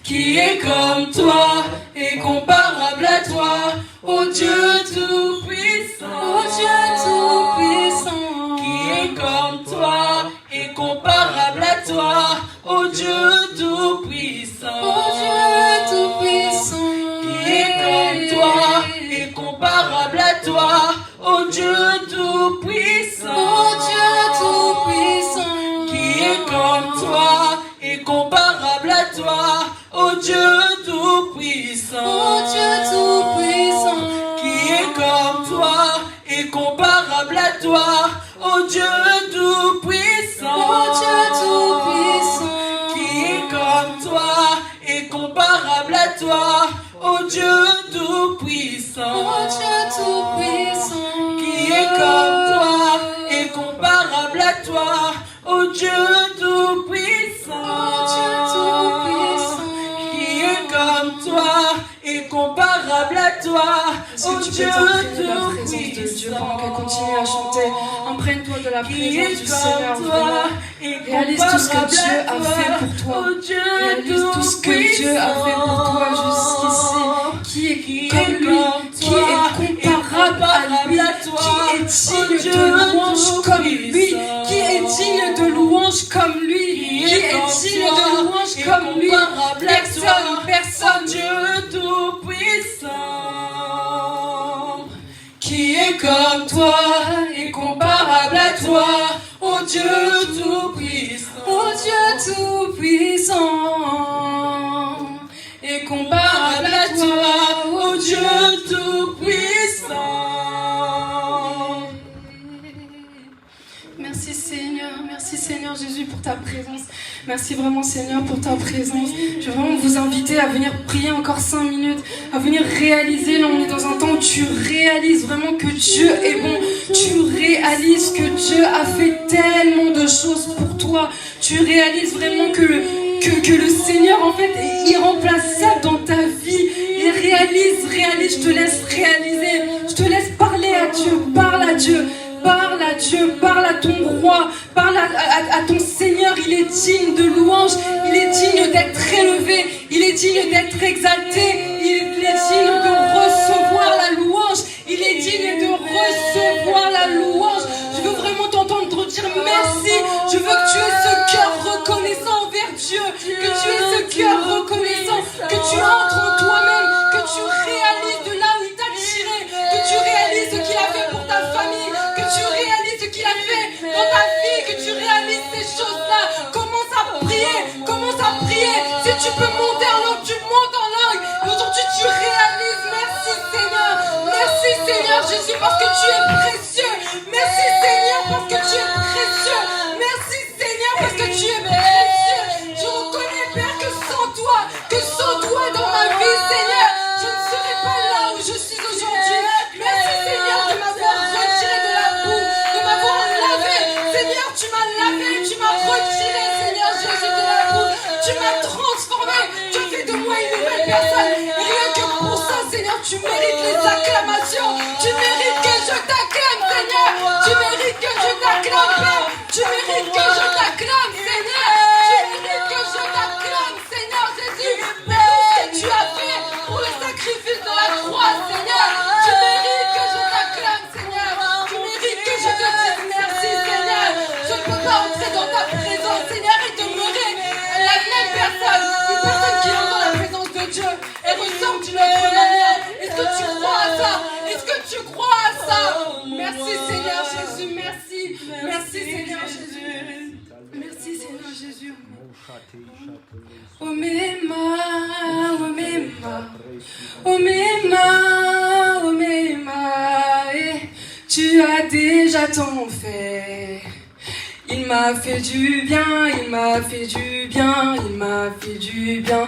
B: Qui est comme toi et comparable à toi, ô Dieu tout-puissant, ô Dieu tout-puissant. Qui est comme toi et comparable à toi, ô Dieu tout-puissant, ô Dieu tout-puissant. Qui est comme toi et comparable à toi, ô Dieu tout-puissant, ô Dieu tout-puissant. Qui est comme toi et comparable à toi, ô Dieu tout-puissant, ô Dieu tout-puissant. Qui est comme toi et comparable à toi, ô Dieu tout-puissant, ô Dieu tout-puissant. Qui est comme toi et comparable à toi, ô Dieu tout-puissant, ô Dieu tout-puissant. Qui est comme toi et comparable à toi, ô Dieu tout-puissant, ô Dieu tout-puissant. Qui est comme toi et comparable à toi, ô Dieu tout-puissant.
C: Dieu, pendant qu'elle continue à chanter, imprègne-toi de la présence du Seigneur, vraiment. Réalise tout ce que Dieu a fait pour toi. Réalise tout ce que Dieu a fait pour toi jusqu'ici. Qui est comme lui, qui est comparable à lui, qui est digne de louange comme lui, qui est digne de louange comme lui, qui est digne de louange comme lui. Personne,
B: Dieu tout-puissant. Qui est comme toi et comparable à toi, ô Dieu tout-puissant, ô Dieu tout-puissant. Et comparable à toi, ô Dieu tout-puissant.
C: Merci Seigneur Jésus pour ta présence. Merci vraiment Seigneur pour ta présence. Je veux vraiment vous inviter à venir prier encore 5 minutes, à venir réaliser. Là on est dans un temps où tu réalises vraiment que Dieu est bon. Tu réalises que Dieu a fait tellement de choses pour toi. Tu réalises vraiment que le Seigneur en fait est irremplaçable dans ta vie. Et réalise, je te laisse réaliser. Je te laisse parler à Dieu, parle à Dieu. Parle à Dieu, parle à ton roi, parle à ton Seigneur. Il est digne de louange, il est digne d'être élevé, il est digne d'être exalté, il est digne de recevoir la louange, il est digne de recevoir la louange. Je veux vraiment t'entendre dire merci. Je veux que tu aies ce cœur reconnaissant envers Dieu, que tu aies ce cœur reconnaissant, que tu entres en toi-même, que tu réalises de là où il t'a tiré, que tu réalises ce qu'il a fait pour ta famille, que tu réalises ce qu'il a fait dans ta vie, que tu réalises ces choses-là. Commence à prier. Si tu peux monter en langue, tu montes en langue. Aujourd'hui, tu réalises. Merci Seigneur Jésus, parce que tu es précieux. Merci Seigneur, parce que tu es précieux. Merci Seigneur, parce que tu es précieux. Je reconnais, Père, que sans toi dans ma vie, Seigneur, je ne serais pas là où je suis aujourd'hui. Merci Seigneur de m'avoir retiré de la boue, de m'avoir lavé. Seigneur, tu m'as lavé, tu m'as retiré, Seigneur Jésus, de la boue. Tu m'as transformé, tu as fait de moi une nouvelle personne. Rien que pour ça, Seigneur, tu mérites les acclamations. Tu mérites que je t'acclame, Seigneur. Tu mérites que je t'acclame, Père. Tu mérites que je t'acclame, Seigneur. Tu mérites que je t'acclame, Seigneur Jésus. Pour ce que tu as fait, pour le sacrifice de la croix, Seigneur. Tu mérites que je t'acclame, Seigneur. Tu mérites que je te dise merci, Seigneur. Je ne peux pas entrer dans ta présence, Seigneur, et demeurer la même personne. Une personne qui entre dans la présence de Dieu et ressemble d'une autre manière. Est-ce que tu crois à ça? Est-ce que tu crois à ça? Merci, Seigneur Jésus. Merci, Seigneur Jésus. Merci, Seigneur Jésus. Tu as déjà tant fait. Il m'a fait du bien, il m'a fait du bien, il m'a fait du bien.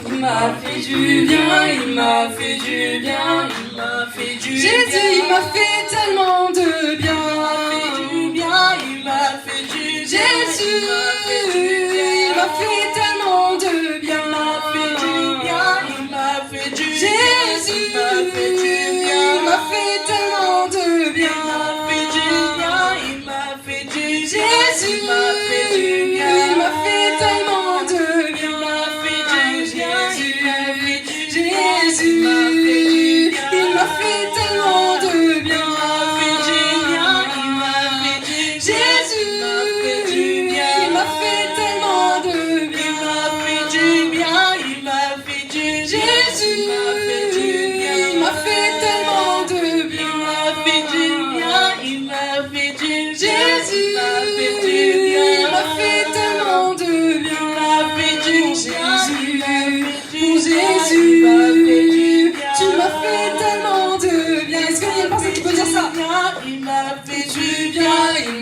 C: Il m'a fait du bien, il m'a fait du bien, il m'a fait du bien. Jésus, il m'a fait tellement de bien. Il m'a fait du bien. Jésus, il m'a fait tellement de bien. Il m'a fait du bien, il m'a fait du bien. Jésus, il m'a fait tellement de bien. Il m'a fait du bien, il m'a fait du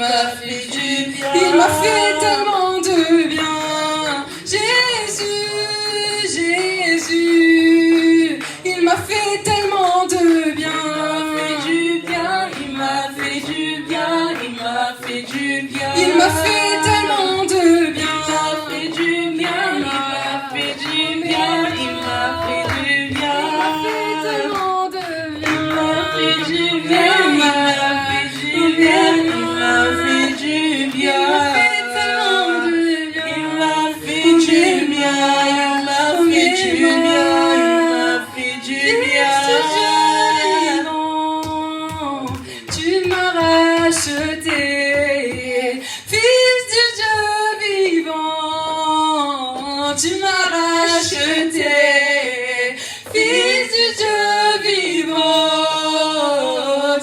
C: m'a fait du bien. Il m'a fait tellement de bien. Jésus, Jésus, il m'a fait tellement de bien. Il m'a fait du bien, il m'a fait du bien. Il m'a fait tellement de bien. Il m'a fait du bien, il m'a fait du bien. Il m'a fait du bien. Il m'a fait tellement de bien. Il m'a fait du bien, il m'a fait du bien. Il m'a fait du bien. Il m'a fait tellement de bien. Il m'a fait du bien. Il m'a fait du bien. Il m'a fait du bien. Tu m'as racheté, Fils du Dieu vivant. Tu m'as racheté, Fils du Dieu vivant.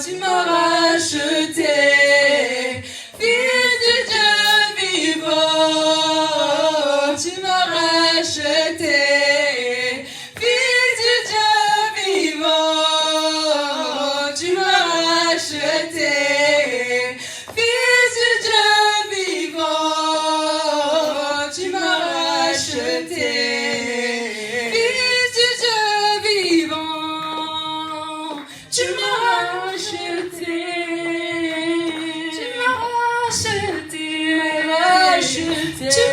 C: Tu m'as racheté, Fils du Dieu vivant. Tu m'as racheté, Fils du Dieu vivant. Tu m'as racheté, Fils du Dieu vivant. Tu m'as racheté, Fils du Dieu vivant. Tu m'as racheté, tu m'as racheté, racheté, tu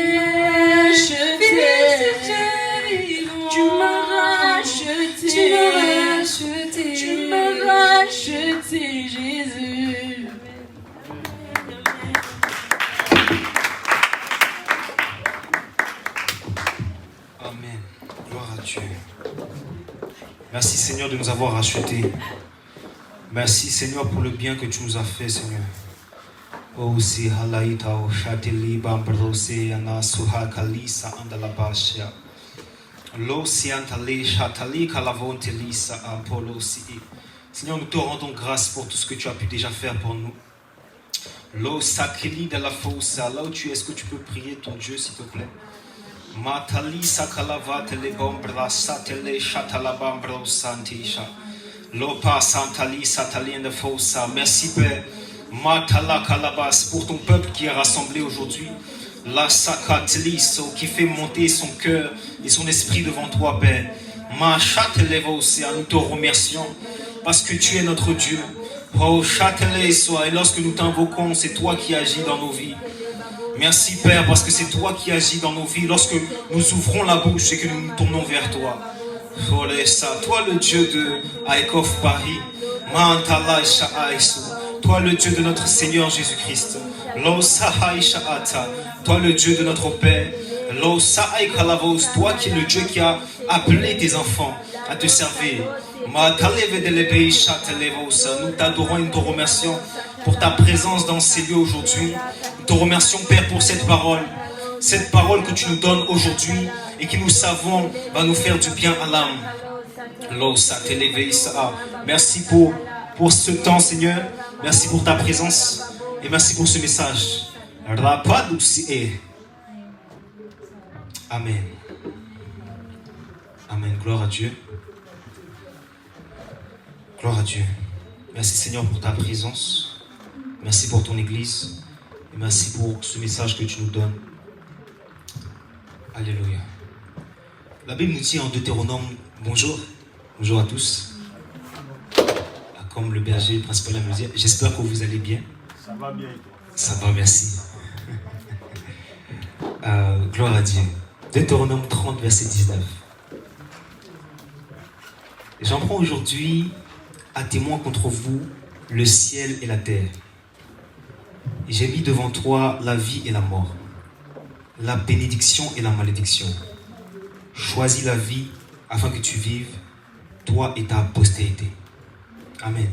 C: m'as racheté, Fils du Dieu vivant. Tu m'as racheté, tu m'as racheté, tu m'as racheté, Jésus.
D: Amen. Gloire à Dieu. Merci Seigneur de nous avoir rachetés. Merci Seigneur pour le bien que tu nous as fait, Seigneur. Oh, si halaita o shateli bambrose ana suha kalisa andalabashia. Lo si antale shatali kalavonte lisa apollo si. Seigneur, nous te rendons grâce pour tout ce que tu as pu déjà faire pour nous. Lo sakili de la fossa, là où tu es, est-ce que tu peux prier ton Dieu, s'il te plaît? Matali sakalava telebombra satele shatalabambra santisha. Lopa santali satalien de fossa. Merci Père. Matala kalabas pour ton peuple qui est rassemblé aujourd'hui. La sakatliso qui fait monter son cœur et son esprit devant toi, Père. Ma chatelevosia, nous te remercions parce que tu es notre Dieu. Oh chateleso, et lorsque nous t'invoquons, c'est toi qui agis dans nos vies. Merci Père parce que c'est toi qui agis dans nos vies lorsque nous ouvrons la bouche et que nous nous tournons vers toi. Toi le Dieu de Aikof Paris, toi le Dieu de notre Seigneur Jésus-Christ, toi le Dieu de notre Père, toi qui es le Dieu qui a appelé tes enfants à te servir. Nous t'adorons et nous te remercions pour ta présence dans ces lieux aujourd'hui. Nous te remercions Père pour cette parole que tu nous donnes aujourd'hui et qui nous savons va nous faire du bien à l'âme. Merci pour ce temps Seigneur, merci pour ta présence et merci pour ce message. Amen. Amen, gloire à Dieu. Gloire à Dieu. Merci Seigneur pour ta présence. Merci pour ton église. Et merci pour ce message que tu nous donnes. Alléluia. La Bible nous dit en Deutéronome, bonjour à tous. Comme le berger principal me dit, j'espère que vous allez bien.
E: Ça va bien.
D: Ça va, merci. Gloire à Dieu. Deutéronome 30, verset 19. J'en prends aujourd'hui à témoin contre vous le ciel et la terre. J'ai mis devant toi la vie et la mort, la bénédiction et la malédiction. Choisis la vie afin que tu vives, toi et ta postérité. Amen.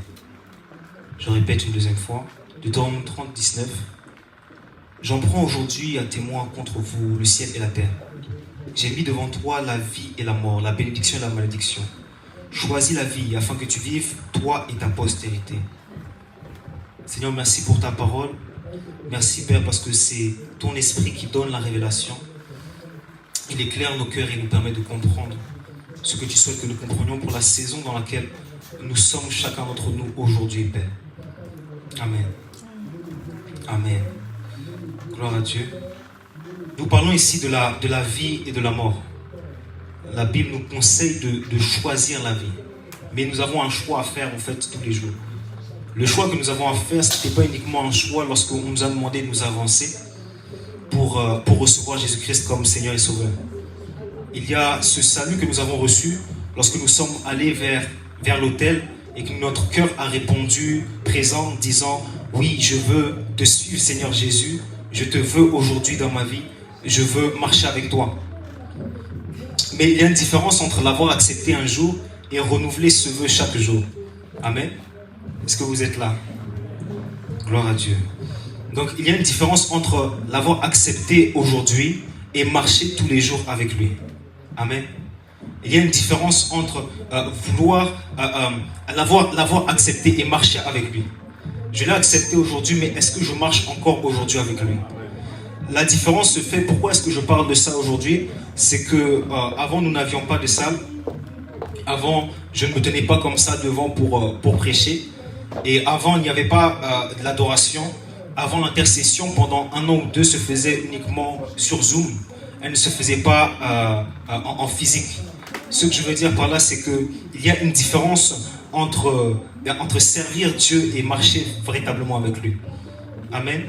D: Je répète une deuxième fois. Deutéronome 30, 19. J'en prends aujourd'hui à témoin contre vous le ciel et la terre. J'ai mis devant toi la vie et la mort, la bénédiction et la malédiction. Choisis la vie afin que tu vives, toi et ta postérité. Seigneur, merci pour ta parole. Merci Père parce que c'est ton esprit qui donne la révélation. Il éclaire nos cœurs et nous permet de comprendre ce que tu souhaites que nous comprenions pour la saison dans laquelle nous sommes chacun d'entre nous aujourd'hui, Père. Amen. Amen. Gloire à Dieu. Nous parlons ici de la vie et de la mort. La Bible nous conseille de choisir la vie. Mais nous avons un choix à faire en fait tous les jours. Le choix que nous avons à faire, ce n'était pas uniquement un choix lorsqu'on nous a demandé de nous avancer pour recevoir Jésus-Christ comme Seigneur et Sauveur. Il y a ce salut que nous avons reçu lorsque nous sommes allés vers l'autel et que notre cœur a répondu présent, disant « Oui, je veux te suivre Seigneur Jésus, je te veux aujourd'hui dans ma vie, je veux marcher avec toi. » Mais il y a une différence entre l'avoir accepté un jour et renouveler ce vœu chaque jour. Amen. Est-ce que vous êtes là? Gloire à Dieu. Donc il y a une différence entre l'avoir accepté aujourd'hui et marcher tous les jours avec lui. Amen. Il y a une différence entre l'avoir accepté et marcher avec lui. Je l'ai accepté aujourd'hui, mais est-ce que je marche encore aujourd'hui avec lui? La différence se fait, pourquoi est-ce que je parle de ça aujourd'hui? C'est que avant nous n'avions pas de salle. Avant, je ne me tenais pas comme ça devant pour prêcher. Et avant, il n'y avait pas de l'adoration. Avant, l'intercession, pendant 1 an ou 2, se faisait uniquement sur Zoom. Elle ne se faisait pas en physique. Ce que je veux dire par là, c'est qu'il y a une différence entre servir Dieu et marcher véritablement avec lui. Amen.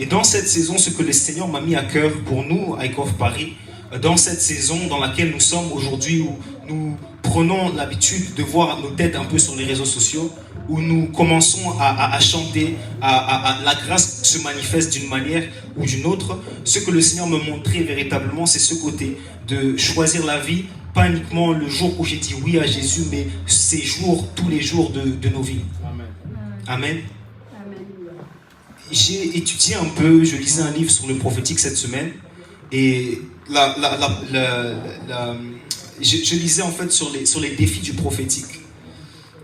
D: Et dans cette saison, ce que le Seigneur m'a mis à cœur pour nous, à ICOF Paris, dans cette saison dans laquelle nous sommes aujourd'hui, où nous prenons l'habitude de voir nos têtes un peu sur les réseaux sociaux, où nous commençons à chanter, la grâce se manifeste d'une manière ou d'une autre. Ce que le Seigneur me montrait véritablement, c'est ce côté de choisir la vie, pas uniquement le jour où j'ai dit oui à Jésus, mais ces jours, tous les jours de nos vies. Amen. Amen. J'ai étudié un peu, je lisais un livre sur le prophétique cette semaine, et je lisais en fait sur les défis du prophétique.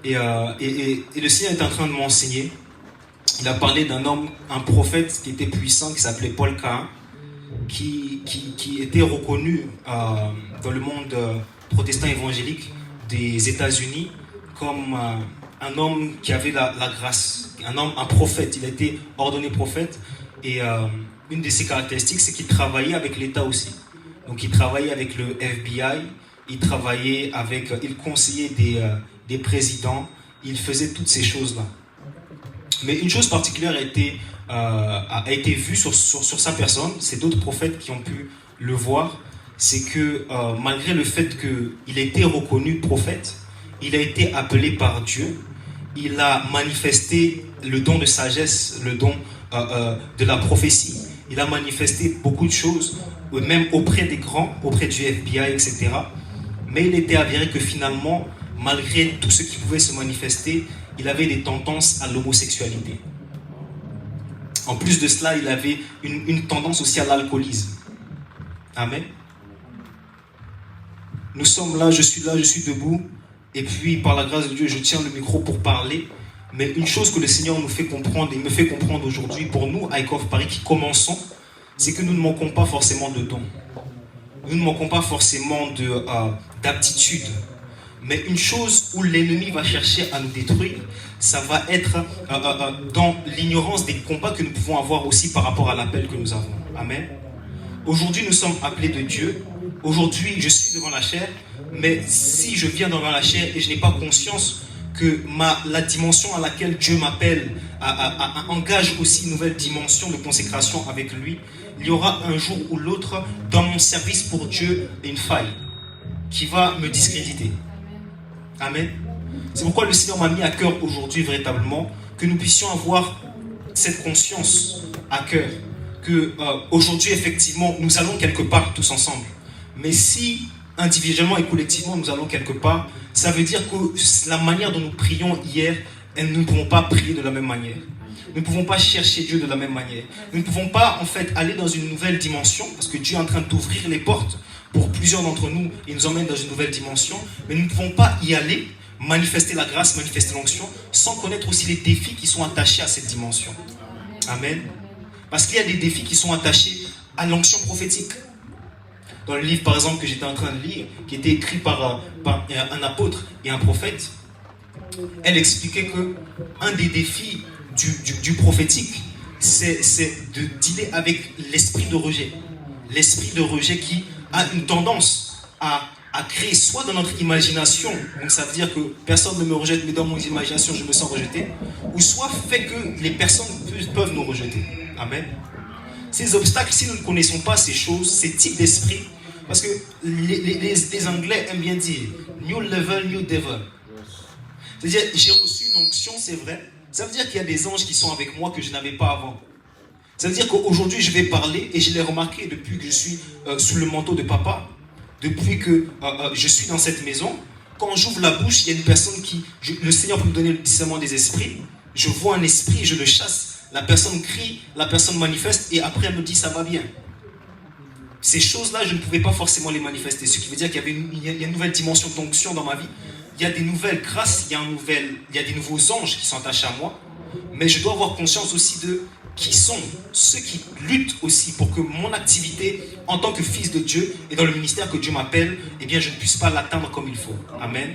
D: Et le Seigneur est en train de m'enseigner. Il a parlé d'un homme, un prophète qui était puissant, qui s'appelait Paul Cain, qui était reconnu dans le monde protestant évangélique des États-Unis comme un homme qui avait la grâce, un prophète. Il a été ordonné prophète, et une de ses caractéristiques, c'est qu'il travaillait avec l'État aussi. Donc il travaillait avec le FBI, il conseillait des présidents, il faisait toutes ces choses-là. Mais une chose particulière a été vue sur sa personne, c'est d'autres prophètes qui ont pu le voir, c'est que malgré le fait qu'il ait été reconnu prophète, il a été appelé par Dieu, il a manifesté le don de sagesse, le don de la prophétie, il a manifesté beaucoup de choses, même auprès des grands, auprès du FBI, etc. Mais il était avéré que finalement, malgré tout ce qui pouvait se manifester, il avait des tendances à l'homosexualité. En plus de cela, il avait une tendance aussi à l'alcoolisme. Amen. Nous sommes là, je suis debout, et puis par la grâce de Dieu, je tiens le micro pour parler. Mais une chose que le Seigneur nous fait comprendre, et me fait comprendre aujourd'hui, pour nous, à ICOF Paris, qui commençons, c'est que nous ne manquons pas forcément de dons. Nous ne manquons pas forcément d'aptitude. Mais une chose où l'ennemi va chercher à nous détruire, ça va être dans l'ignorance des combats que nous pouvons avoir aussi par rapport à l'appel que nous avons. Amen. Aujourd'hui, nous sommes appelés de Dieu. Aujourd'hui, je suis devant la chair. Mais si je viens devant la chair et je n'ai pas conscience que la dimension à laquelle Dieu m'appelle engage aussi une nouvelle dimension de consécration avec lui, il y aura un jour ou l'autre dans mon service pour Dieu une faille qui va me discréditer. Amen. C'est pourquoi le Seigneur m'a mis à cœur aujourd'hui véritablement que nous puissions avoir cette conscience à cœur que aujourd'hui effectivement nous allons quelque part tous ensemble. Mais si individuellement et collectivement nous allons quelque part, ça veut dire que la manière dont nous prions hier, nous ne pouvons pas prier de la même manière. Nous ne pouvons pas chercher Dieu de la même manière. Nous ne pouvons pas en fait aller dans une nouvelle dimension parce que Dieu est en train d'ouvrir les portes pour plusieurs d'entre nous. Il nous emmène dans une nouvelle dimension. Mais nous ne pouvons pas y aller, manifester la grâce, manifester l'onction, sans connaître aussi les défis qui sont attachés à cette dimension. Amen. Parce qu'il y a des défis qui sont attachés à l'onction prophétique. Dans le livre par exemple que j'étais en train de lire, qui était écrit par un apôtre et un prophète, elle expliquait que un des défis du prophétique, c'est de dealer avec l'esprit de rejet. L'esprit de rejet qui a une tendance à créer soit dans notre imagination, donc ça veut dire que personne ne me rejette, mais dans mon imagination je me sens rejeté, ou soit fait que les personnes peuvent nous rejeter. Amen. Ces obstacles, si nous ne connaissons pas ces choses, ces types d'esprit, parce que les Anglais aiment bien dire new level, new devil. C'est-à-dire, j'ai reçu une onction, c'est vrai. Ça veut dire qu'il y a des anges qui sont avec moi que je n'avais pas avant. Ça veut dire qu'aujourd'hui, je vais parler, et je l'ai remarqué depuis que je suis sous le manteau de papa, depuis que je suis dans cette maison. Quand j'ouvre la bouche, il y a une personne le Seigneur peut me donner le discernement des esprits. Je vois un esprit, je le chasse. La personne crie, la personne manifeste, et après elle me dit ça va bien. Ces choses-là, je ne pouvais pas forcément les manifester. Ce qui veut dire qu'il y a une nouvelle dimension d'onction dans ma vie. Il y a des nouvelles grâces, il y a des nouveaux anges qui sont attachés à moi. Mais je dois avoir conscience aussi de qui sont ceux qui luttent aussi pour que mon activité en tant que fils de Dieu et dans le ministère que Dieu m'appelle, eh bien je ne puisse pas l'atteindre comme il faut. Amen.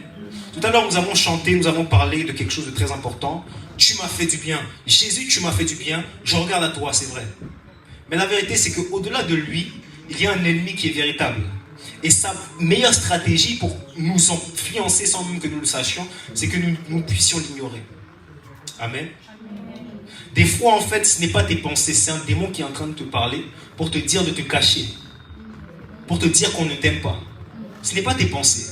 D: Tout à l'heure nous avons chanté, nous avons parlé de quelque chose de très important. Tu m'as fait du bien. Jésus, tu m'as fait du bien. Je regarde à toi, c'est vrai. Mais la vérité, c'est qu'au-delà de lui, il y a un ennemi qui est véritable. Et sa meilleure stratégie pour nous influencer sans même que nous le sachions, c'est que nous puissions l'ignorer. Amen. Des fois, en fait, ce n'est pas tes pensées, c'est un démon qui est en train de te parler pour te dire de te cacher. Pour te dire qu'on ne t'aime pas. Ce n'est pas tes pensées.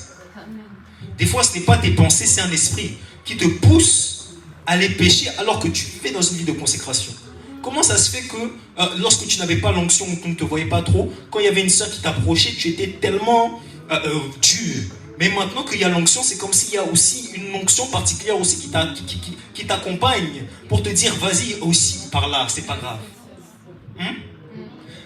D: Des fois, ce n'est pas tes pensées, c'est un esprit qui te pousse à aller pécher alors que tu fais dans une vie de consécration. Comment ça se fait que lorsque tu n'avais pas l'onction ou qu'on ne te voyait pas trop, quand il y avait une sœur qui t'approchait, tu étais tellement dur. Mais maintenant qu'il y a l'onction, c'est comme s'il y a aussi une onction particulière aussi qui t'accompagne pour te dire vas-y aussi par là, c'est pas grave.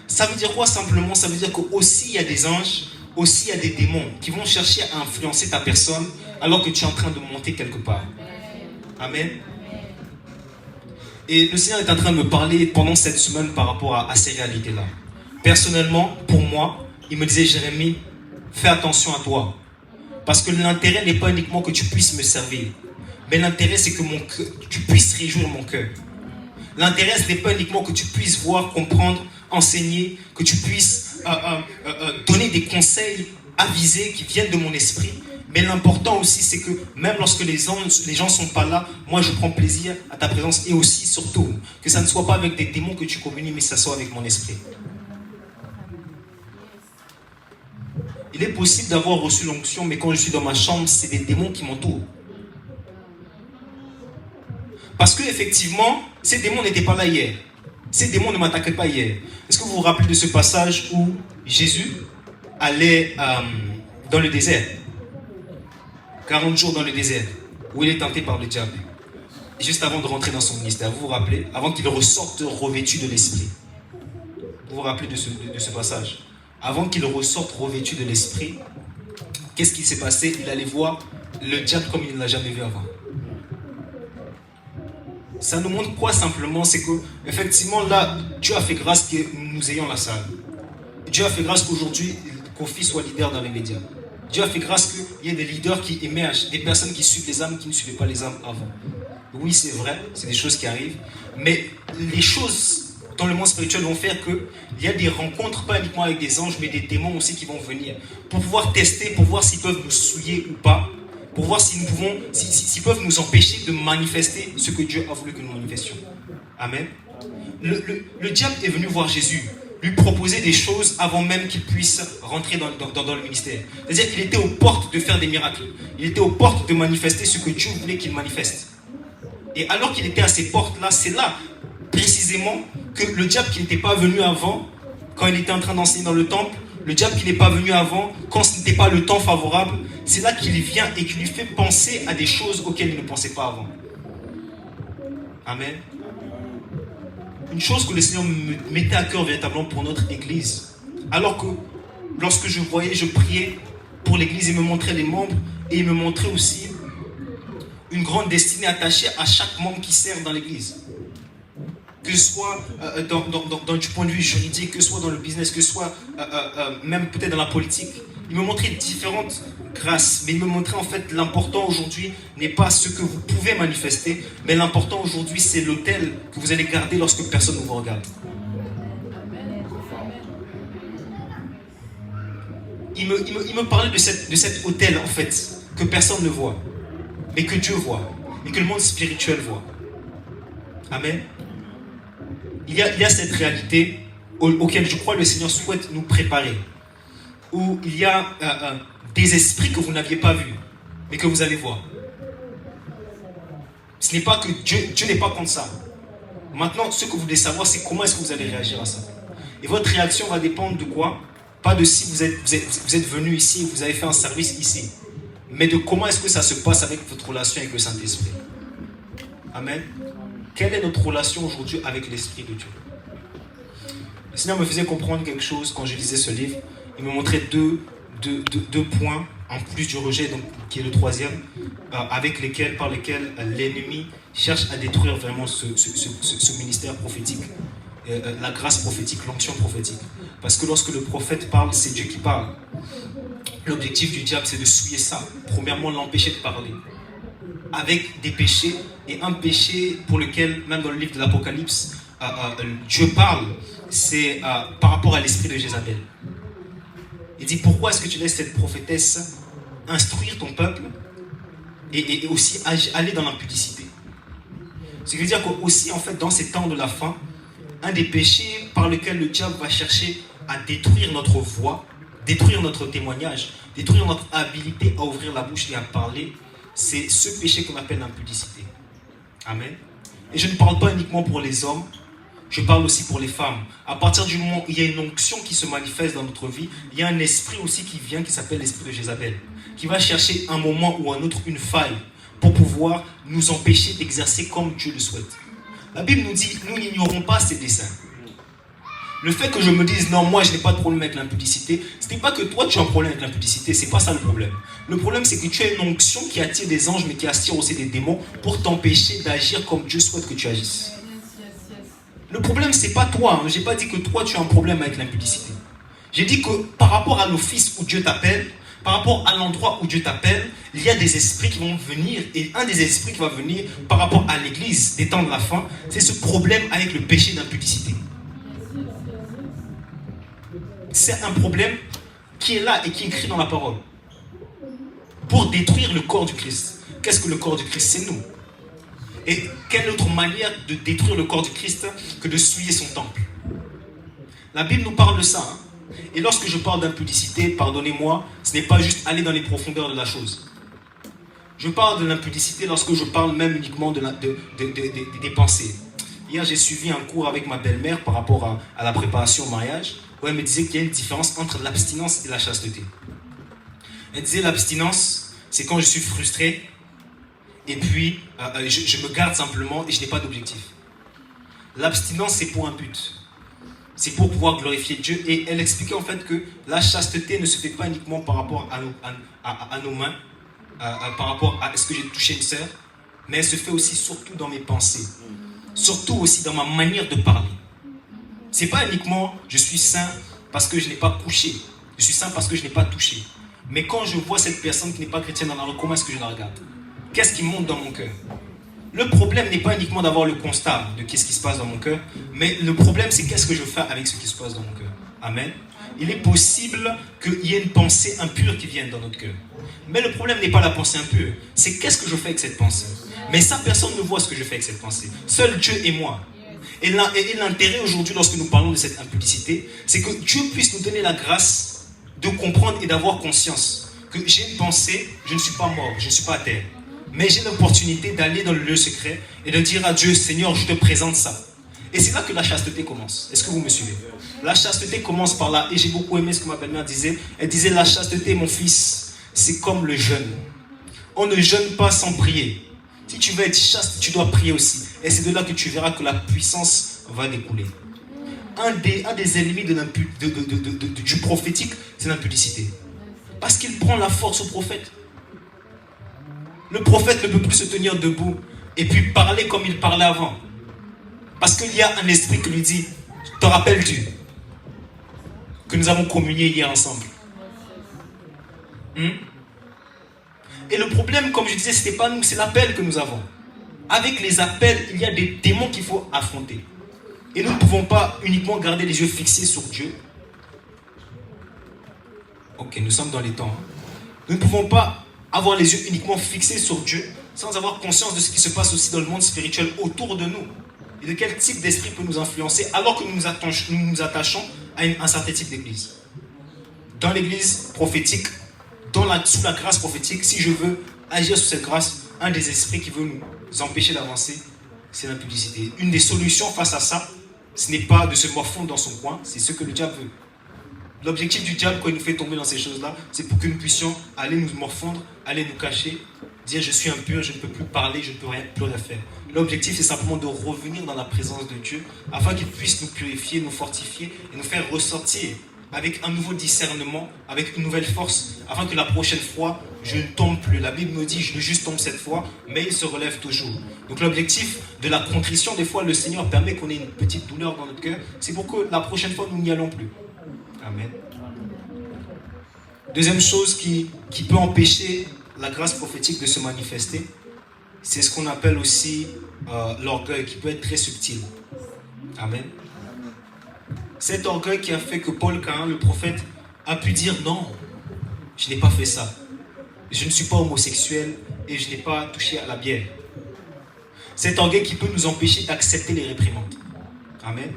D: Ça veut dire quoi simplement? Ça veut dire qu'aussi il y a des anges, aussi il y a des démons qui vont chercher à influencer ta personne alors que tu es en train de monter quelque part. Amen. Et le Seigneur est en train de me parler pendant cette semaine par rapport à ces réalités-là. Personnellement, pour moi, il me disait Jérémie, fais attention à toi. Parce que l'intérêt n'est pas uniquement que tu puisses me servir. Mais l'intérêt, c'est que tu puisses réjouir mon cœur. L'intérêt, ce n'est pas uniquement que tu puisses voir, comprendre, enseigner, que tu puisses donner des conseils avisés qui viennent de mon esprit. Mais l'important aussi, c'est que même lorsque les gens ne sont pas là, moi je prends plaisir à ta présence. Et aussi, surtout, que ça ne soit pas avec des démons que tu communies, mais ça soit avec mon esprit. Il est possible d'avoir reçu l'onction, mais quand je suis dans ma chambre, c'est des démons qui m'entourent. Parce que effectivement, ces démons n'étaient pas là hier. Ces démons ne m'attaquaient pas hier. Est-ce que vous vous rappelez de ce passage où Jésus allait dans le désert? 40 jours dans le désert, où il est tenté par le diable. Juste avant de rentrer dans son ministère, vous vous rappelez? Avant qu'il ressorte revêtu de l'esprit. Vous vous rappelez de ce passage? Avant qu'il ressorte revêtu de l'esprit, qu'est-ce qui s'est passé? Il allait voir le diable comme il ne l'a jamais vu avant. Ça nous montre quoi simplement? C'est que, effectivement, là, Dieu a fait grâce que nous ayons la salle. Dieu a fait grâce qu'aujourd'hui, Kofi soit leader dans les médias. Dieu a fait grâce qu'il y ait des leaders qui émergent, des personnes qui suivent les âmes qui ne suivaient pas les âmes avant. Oui, c'est vrai, c'est des choses qui arrivent, mais les choses dans le monde spirituel vont faire qu'il y a des rencontres, pas uniquement avec des anges, mais des démons aussi qui vont venir, pour pouvoir tester, pour voir s'ils peuvent nous souiller ou pas, pour voir s'ils peuvent nous empêcher de manifester ce que Dieu a voulu que nous manifestions. Amen. Le diable est venu voir Jésus, lui proposer des choses avant même qu'il puisse rentrer dans le ministère. C'est-à-dire qu'il était aux portes de faire des miracles. Il était aux portes de manifester ce que Dieu voulait qu'il manifeste. Et alors qu'il était à ces portes-là, c'est là, précisément, que le diable qui n'était pas venu avant, quand il était en train d'enseigner dans le temple, le diable qui n'est pas venu avant, quand ce n'était pas le temps favorable, c'est là qu'il vient et qu'il lui fait penser à des choses auxquelles il ne pensait pas avant. Amen. Une chose que le Seigneur me mettait à cœur véritablement pour notre église. Alors que lorsque je priais pour l'église, il me montrait les membres et il me montrait aussi une grande destinée attachée à chaque membre qui sert dans l'église. Que ce soit du point de vue juridique, que ce soit dans le business, que ce soit même peut-être dans la politique. Il me montrait différentes grâces, mais il me montrait en fait l'important aujourd'hui n'est pas ce que vous pouvez manifester, mais l'important aujourd'hui c'est l'autel que vous allez garder lorsque personne ne vous regarde. Il me parlait de cet autel en fait, que personne ne voit, mais que Dieu voit, et que le monde spirituel voit. Amen. Il y a cette réalité auquel je crois le Seigneur souhaite nous préparer, où il y a des esprits que vous n'aviez pas vus, mais que vous allez voir. Ce n'est pas que Dieu n'est pas comme ça. Maintenant, ce que vous devez savoir, c'est comment est-ce que vous allez réagir à ça. Et votre réaction va dépendre de quoi? Pas de si vous êtes venu ici et vous avez fait un service ici, mais de comment est-ce que ça se passe avec votre relation avec le Saint-Esprit. Amen. Quelle est notre relation aujourd'hui avec l'Esprit de Dieu? Le Seigneur me faisait comprendre quelque chose quand je lisais ce livre. Il me montrait deux points, en plus du rejet, donc, qui est le troisième, par lesquels l'ennemi cherche à détruire vraiment ce ministère prophétique, la grâce prophétique, l'onction prophétique. Parce que lorsque le prophète parle, c'est Dieu qui parle. L'objectif du diable, c'est de souiller ça. Premièrement, l'empêcher de parler. Avec des péchés, et un péché pour lequel, même dans le livre de l'Apocalypse, Dieu parle, c'est par rapport à l'esprit de Jézabel. Il dit, pourquoi est-ce que tu laisses cette prophétesse instruire ton peuple et aussi aller dans l'impudicité? Ce qui veut dire qu'aussi, en fait, dans ces temps de la fin, un des péchés par lequel le diable va chercher à détruire notre voix, détruire notre témoignage, détruire notre habilité à ouvrir la bouche et à parler, c'est ce péché qu'on appelle l'impudicité. Amen. Et je ne parle pas uniquement pour les hommes, je parle aussi pour les femmes. À partir du moment où il y a une onction qui se manifeste dans notre vie, il y a un esprit aussi qui vient, qui s'appelle l'esprit de Jézabel, qui va chercher un moment ou un autre une faille pour pouvoir nous empêcher d'exercer comme Dieu le souhaite. La Bible nous dit, nous n'ignorons pas ses desseins. Le fait que je me dise, non, moi je n'ai pas de problème avec l'impudicité, ce n'est pas que toi tu as un problème avec l'impudicité, c'est pas ça le problème. Le problème c'est que tu as une onction qui attire des anges, mais qui attire aussi des démons pour t'empêcher d'agir comme Dieu souhaite que tu agisses. Le problème c'est pas toi, je n'ai pas dit que toi tu as un problème avec l'impudicité. J'ai dit que par rapport à l'office où Dieu t'appelle, par rapport à l'endroit où Dieu t'appelle, il y a des esprits qui vont venir, et un des esprits qui va venir par rapport à l'église des temps de la fin, c'est ce problème avec le péché d'impudicité. C'est un problème qui est là et qui est écrit dans la parole pour détruire le corps du Christ. Qu'est-ce que le corps du Christ? C'est nous. Et quelle autre manière de détruire le corps du Christ que de souiller son temple? La Bible nous parle de ça. Et lorsque je parle d'impudicité, pardonnez-moi, ce n'est pas juste aller dans les profondeurs de la chose. Je parle de l'impudicité lorsque je parle même uniquement des pensées. Hier, j'ai suivi un cours avec ma belle-mère par rapport à la préparation au mariage, où elle me disait qu'il y a une différence entre l'abstinence et la chasteté. Elle disait l'abstinence, c'est quand je suis frustré, et puis je me garde simplement et je n'ai pas d'objectif. L'abstinence, c'est pour un but. C'est pour pouvoir glorifier Dieu. Et elle expliquait en fait que la chasteté ne se fait pas uniquement par rapport à nos mains, par rapport à est-ce que j'ai touché une sœur, mais elle se fait aussi surtout dans mes pensées. Surtout aussi dans ma manière de parler. C'est pas uniquement je suis saint parce que je n'ai pas couché. Je suis saint parce que je n'ai pas touché. Mais quand je vois cette personne qui n'est pas chrétienne dans la rue, comment est-ce que je la regarde? Qu'est-ce qui monte dans mon cœur? Le problème n'est pas uniquement d'avoir le constat de qu'est-ce qui se passe dans mon cœur, mais le problème c'est qu'est-ce que je fais avec ce qui se passe dans mon cœur. Amen. Il est possible qu'il y ait une pensée impure qui vienne dans notre cœur. Mais le problème n'est pas la pensée impure, c'est qu'est-ce que je fais avec cette pensée. Mais ça, personne ne voit ce que je fais avec cette pensée. Seul Dieu et moi. Et l'intérêt aujourd'hui, lorsque nous parlons de cette impudicité, c'est que Dieu puisse nous donner la grâce de comprendre et d'avoir conscience que j'ai une pensée, je ne suis pas mort, je ne suis pas à terre. Mais j'ai l'opportunité d'aller dans le lieu secret et de dire à Dieu, Seigneur, je te présente ça. Et c'est là que la chasteté commence. Est-ce que vous me suivez? La chasteté commence par là. Et j'ai beaucoup aimé ce que ma belle-mère disait. Elle disait, la chasteté, mon fils, c'est comme le jeûne. On ne jeûne pas sans prier. Si tu veux être chaste, tu dois prier aussi. Et c'est de là que tu verras que la puissance va découler. Un des ennemis du prophétique, c'est l'impudicité. Parce qu'il prend la force au prophète. Le prophète ne peut plus se tenir debout et puis parler comme il parlait avant. Parce qu'il y a un esprit qui lui dit, te rappelles-tu que nous avons communié hier ensemble? Et le problème, comme je disais, ce n'est pas nous, c'est l'appel que nous avons. Avec les appels, il y a des démons qu'il faut affronter. Et nous ne pouvons pas uniquement garder les yeux fixés sur Dieu. Ok, nous sommes dans les temps. Nous ne pouvons pas avoir les yeux uniquement fixés sur Dieu sans avoir conscience de ce qui se passe aussi dans le monde spirituel autour de nous. Et de quel type d'esprit peut nous influencer alors que nous nous attachons à un certain type d'église. Dans l'église prophétique, sous la grâce prophétique, si je veux agir sous cette grâce, un des esprits qui veut nous empêcher d'avancer, c'est l'impudicité. Une des solutions face à ça, ce n'est pas de se morfondre dans son coin, c'est ce que le diable veut. L'objectif du diable, quand il nous fait tomber dans ces choses-là, c'est pour que nous puissions aller nous morfondre, aller nous cacher, dire je suis impur, je ne peux plus parler, je ne peux plus rien faire. L'objectif, c'est simplement de revenir dans la présence de Dieu, afin qu'il puisse nous purifier, nous fortifier et nous faire ressortir avec un nouveau discernement, avec une nouvelle force, afin que la prochaine fois, je ne tombe plus. La Bible me dit, je ne juste tombe cette fois, mais il se relève toujours. Donc l'objectif de la contrition, des fois, le Seigneur permet qu'on ait une petite douleur dans notre cœur, c'est pour que la prochaine fois, nous n'y allons plus. Amen. Deuxième chose qui peut empêcher la grâce prophétique de se manifester, c'est ce qu'on appelle aussi l'orgueil, qui peut être très subtil. Amen. Cet orgueil qui a fait que Paul Caïn, le prophète, a pu dire non, je n'ai pas fait ça. Je ne suis pas homosexuel et je n'ai pas touché à la bière. Cet orgueil qui peut nous empêcher d'accepter les réprimandes. Amen.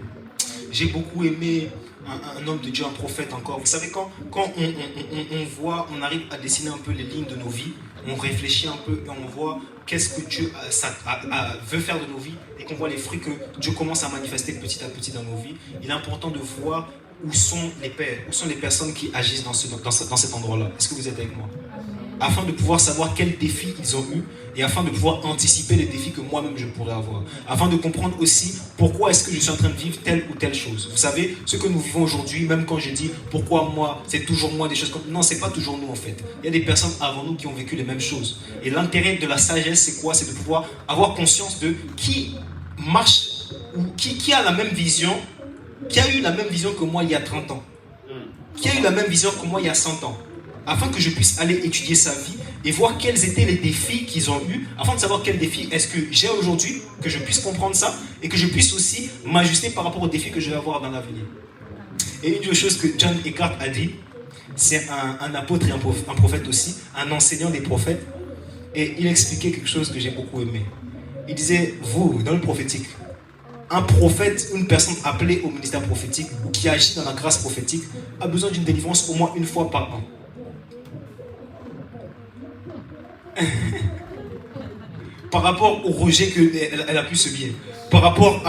D: J'ai beaucoup aimé un homme de Dieu, un prophète encore. Vous savez, quand on arrive à dessiner un peu les lignes de nos vies, on réfléchit un peu et on voit qu'est-ce que Dieu veut faire de nos vies et qu'on voit les fruits que Dieu commence à manifester petit à petit dans nos vies. Il est important de voir où sont les pères, où sont les personnes qui agissent dans cet endroit-là. Est-ce que vous êtes avec moi? Afin de pouvoir savoir quels défis ils ont eu et afin de pouvoir anticiper les défis que moi-même je pourrais avoir. Afin de comprendre aussi pourquoi est-ce que je suis en train de vivre telle ou telle chose. Vous savez, ce que nous vivons aujourd'hui, même quand je dis pourquoi moi, c'est toujours moi, des choses comme... Non, c'est pas toujours nous en fait. Il y a des personnes avant nous qui ont vécu les mêmes choses. Et l'intérêt de la sagesse, c'est quoi? C'est de pouvoir avoir conscience de qui marche ou qui a la même vision, qui a eu la même vision que moi il y a 30 ans. Qui a eu la même vision que moi il y a 100 ans. Afin que je puisse aller étudier sa vie et voir quels étaient les défis qu'ils ont eus, afin de savoir quels défis est-ce que j'ai aujourd'hui, que je puisse comprendre ça, et que je puisse aussi m'ajuster par rapport aux défis que je vais avoir dans l'avenir. Et une des choses que John Eckhart a dit, c'est un apôtre et un prophète aussi, un enseignant des prophètes, et il expliquait quelque chose que j'ai beaucoup aimé. Il disait, vous, dans le prophétique, un prophète, une personne appelée au ministère prophétique, ou qui agit dans la grâce prophétique, a besoin d'une délivrance au moins une fois par an. Par rapport au rejet qu'elle a pu subir, par rapport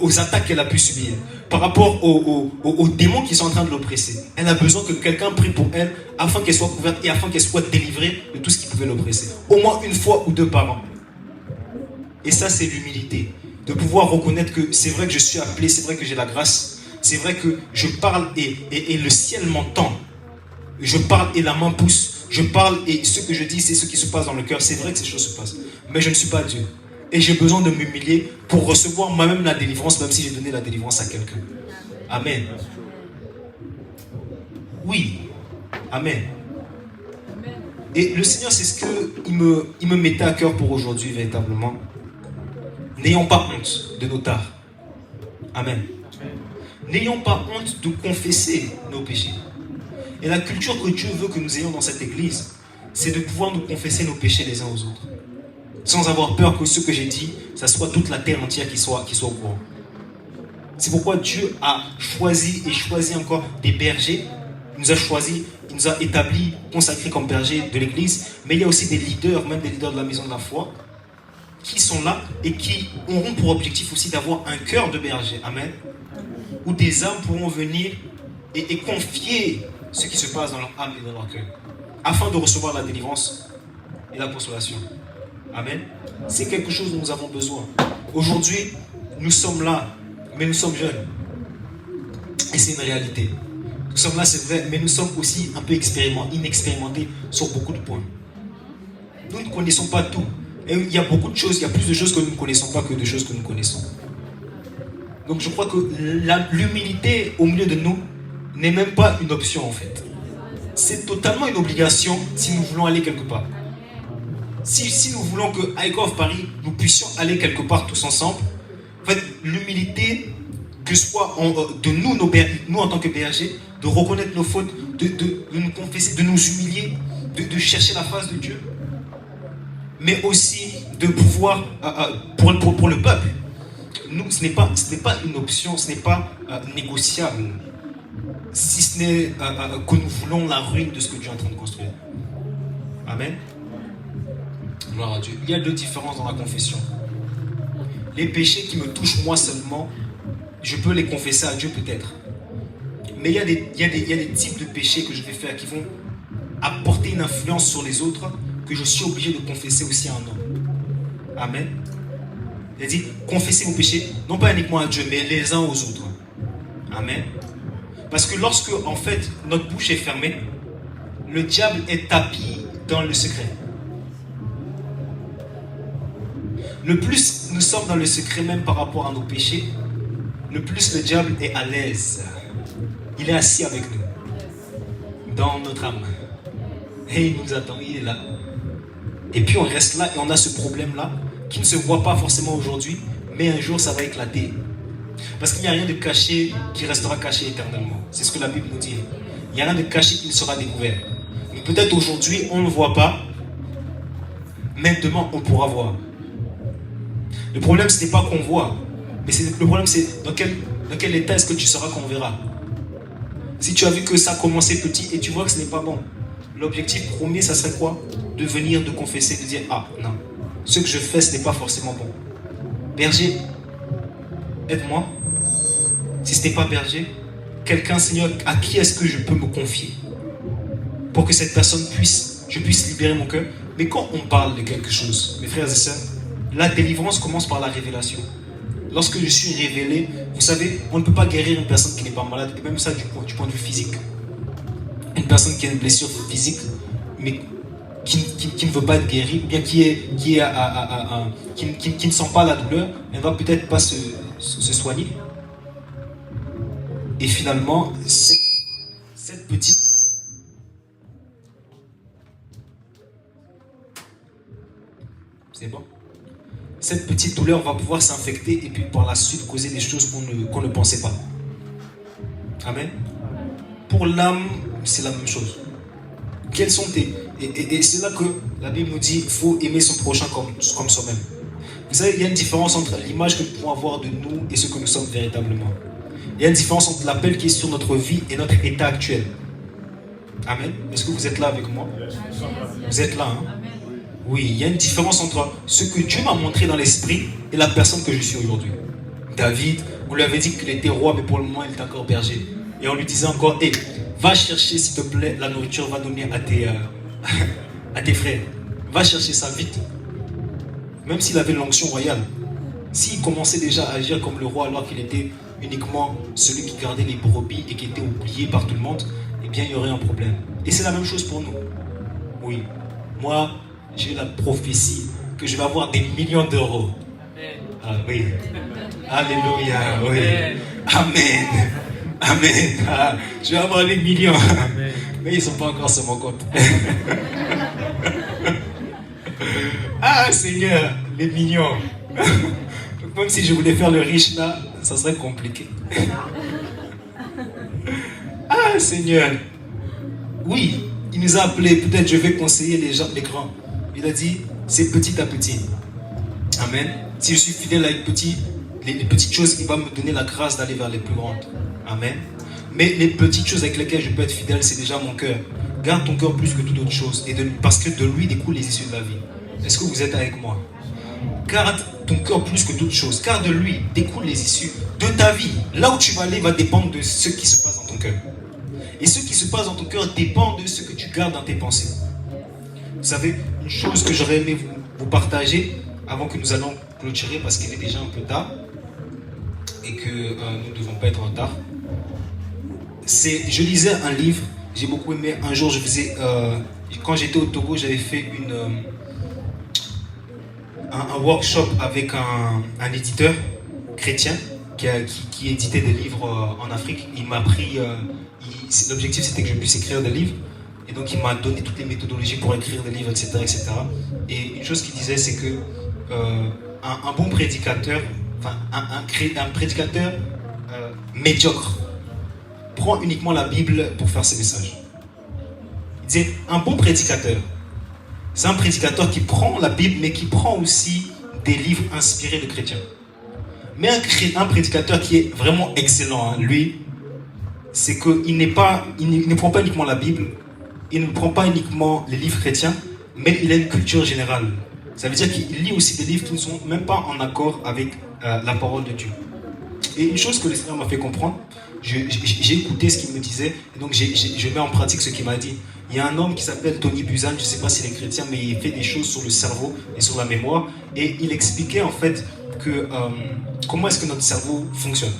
D: aux attaques qu'elle a pu subir, par rapport aux démons qui sont en train de l'oppresser. Elle a besoin que quelqu'un prie pour elle afin qu'elle soit couverte et afin qu'elle soit délivrée de tout ce qui pouvait l'oppresser. Au moins une fois ou deux par an. Et ça, c'est l'humilité. De pouvoir reconnaître que c'est vrai que je suis appelé, c'est vrai que j'ai la grâce, c'est vrai que je parle et le ciel m'entend. Je parle et la main pousse. Je parle et ce que je dis, c'est ce qui se passe dans le cœur. C'est vrai que ces choses se passent. Mais je ne suis pas Dieu. Et j'ai besoin de m'humilier pour recevoir moi-même la délivrance, même si j'ai donné la délivrance à quelqu'un. Amen. Oui. Amen. Et le Seigneur, c'est ce qu'il me mettait à cœur pour aujourd'hui, véritablement. N'ayons pas honte de nos tares. Amen. N'ayons pas honte de confesser nos péchés. Et la culture que Dieu veut que nous ayons dans cette église, c'est de pouvoir nous confesser nos péchés les uns aux autres. Sans avoir peur que ce que j'ai dit, ça soit toute la terre entière qui soit au courant. C'est pourquoi Dieu a choisi encore des bergers. Il nous a choisis, il nous a établis, consacrés comme bergers de l'église. Mais il y a aussi des leaders, même des leaders de la maison de la foi, qui sont là et qui auront pour objectif aussi d'avoir un cœur de berger. Amen. Où des âmes pourront venir et confier ce qui se passe dans leur âme et dans leur cœur, afin de recevoir la délivrance et la consolation. Amen. C'est quelque chose dont nous avons besoin. Aujourd'hui, nous sommes là, mais nous sommes jeunes. Et c'est une réalité. Nous sommes là, c'est vrai, mais nous sommes aussi un peu inexpérimentés sur beaucoup de points. Nous ne connaissons pas tout. Et il y a beaucoup de choses, il y a plus de choses que nous ne connaissons pas que de choses que nous connaissons. Donc je crois que l'humilité au milieu de nous n'est même pas une option en fait. c'est totalement une obligation si nous voulons aller quelque part. Si nous voulons que Icon of Paris, nous puissions aller quelque part tous ensemble, en fait, l'humilité, que ce soit de nous en tant que bergers, de reconnaître nos fautes, de nous confesser, de nous humilier, de chercher la face de Dieu, mais aussi de pouvoir, pour le peuple, nous, ce n'est pas une option, ce n'est pas négociable, si ce n'est que nous voulons la ruine de ce que Dieu est en train de construire. Amen. Gloire à Dieu. Il y a deux différences dans la confession. Les péchés qui me touchent moi seulement, je peux les confesser à Dieu peut-être. Mais il y a des types de péchés que je vais faire qui vont apporter une influence sur les autres que je suis obligé de confesser aussi à un homme. Amen. Il a dit, confessez vos péchés, non pas uniquement à Dieu, mais les uns aux autres. Amen. Parce que lorsque, en fait, notre bouche est fermée, le diable est tapis dans le secret. Le plus nous sommes dans le secret, même par rapport à nos péchés, le plus le diable est à l'aise. Il est assis avec nous, dans notre âme. Et il nous attend, il est là. Et puis on reste là et on a ce problème-là qui ne se voit pas forcément aujourd'hui, mais un jour ça va éclater. Parce qu'il n'y a rien de caché qui restera caché éternellement. C'est ce que la Bible nous dit. Il n'y a rien de caché qui ne sera découvert. Mais peut-être aujourd'hui on ne le voit pas, mais demain on pourra voir. Le problème ce n'est pas qu'on voit, mais le problème c'est dans quel état est-ce que tu seras qu'on verra. Si tu as vu que ça a commencé petit et tu vois que ce n'est pas bon, l'objectif premier ça serait quoi? De venir, de confesser, de dire ah non, ce que je fais ce n'est pas forcément bon. Berger, aide-moi. Si ce n'est pas berger, quelqu'un, Seigneur, à qui est-ce que je peux me confier pour que cette personne je puisse libérer mon cœur. Mais quand on parle de quelque chose, mes frères et sœurs, la délivrance commence par la révélation. Lorsque je suis révélé, vous savez, on ne peut pas guérir une personne qui n'est pas malade, et même ça du point de vue physique. Une personne qui a une blessure physique, mais qui ne veut pas être guérie, ou bien qui ne sent pas la douleur, elle ne va peut-être pas se soigner. Et finalement, cette petite... C'est bon? Cette petite douleur va pouvoir s'infecter et puis par la suite causer des choses qu'on ne pensait pas. Amen. Pour l'âme, c'est la même chose. Quels sont et c'est là que la Bible nous dit qu'il faut aimer son prochain comme soi-même. Vous savez, il y a une différence entre l'image que nous pouvons avoir de nous et ce que nous sommes véritablement. Il y a une différence entre l'appel qui est sur notre vie et notre état actuel. Amen. Est-ce que vous êtes là avec moi? Vous êtes là, hein? Oui, il y a une différence entre ce que Dieu m'a montré dans l'esprit et la personne que je suis aujourd'hui. David, vous lui avez dit qu'il était roi, mais pour le moment, il est encore berger. Et on lui disait encore, hey, va chercher, s'il te plaît, la nourriture, va donner à tes frères. Va chercher ça vite. Même s'il avait l'onction royale. S'il commençait déjà à agir comme le roi alors qu'il était uniquement celui qui gardait les brebis et qui était oublié par tout le monde, eh bien, il y aurait un problème. Et c'est la même chose pour nous. Oui. Moi, j'ai la prophétie que je vais avoir des millions d'euros. Ah oui. Alléluia. Oui. Amen. Amen. Ah, je vais avoir des millions. Amen. Mais ils ne sont pas encore sur mon compte. Ah Seigneur, les millions. Donc, même si je voulais faire le riche là, ça serait compliqué. Ah Seigneur. Oui, il nous a appelés. Peut-être je vais conseiller les gens, les grands. Il a dit, c'est petit à petit. Amen. Si je suis fidèle à les petites choses, il va me donner la grâce d'aller vers les plus grandes. Amen. Mais les petites choses avec lesquelles je peux être fidèle, c'est déjà mon cœur. Garde ton cœur plus que toute autre chose. Parce que de lui découlent les issues de la vie. Est-ce que vous êtes avec moi? Garde ton cœur plus que toute chose. Car de lui découlent les issues de ta vie. Là où tu vas aller va dépendre de ce qui se passe dans ton cœur. Et ce qui se passe dans ton cœur dépend de ce que tu gardes dans tes pensées. Vous savez, une chose que j'aurais aimé vous partager avant que nous allons clôturer parce qu'il est déjà un peu tard et que nous ne devons pas être en retard. Je lisais un livre, j'ai beaucoup aimé. Un jour, quand j'étais au Togo, j'avais fait un workshop avec un éditeur chrétien qui éditait des livres en Afrique. Il m'a pris, l'objectif c'était que je puisse écrire des livres. Et donc il m'a donné toutes les méthodologies pour écrire des livres, etc. etc. Et une chose qu'il disait, c'est que un bon prédicateur, enfin un prédicateur médiocre, prend uniquement la Bible pour faire ses messages. Il disait, un bon prédicateur, c'est un prédicateur qui prend la Bible, mais qui prend aussi des livres inspirés de chrétiens. Mais un prédicateur qui est vraiment excellent, hein, lui, c'est qu'il ne prend pas uniquement la Bible, il ne prend pas uniquement les livres chrétiens, mais il a une culture générale. Ça veut dire qu'il lit aussi des livres qui ne sont même pas en accord avec la parole de Dieu. Et une chose que le Seigneur m'a fait comprendre, j'ai écouté ce qu'il me disait, et donc je mets en pratique ce qu'il m'a dit. Il y a un homme qui s'appelle Tony Buzan, je ne sais pas s'il est chrétien, mais il fait des choses sur le cerveau et sur la mémoire, et il expliquait en fait que comment est-ce que notre cerveau fonctionne.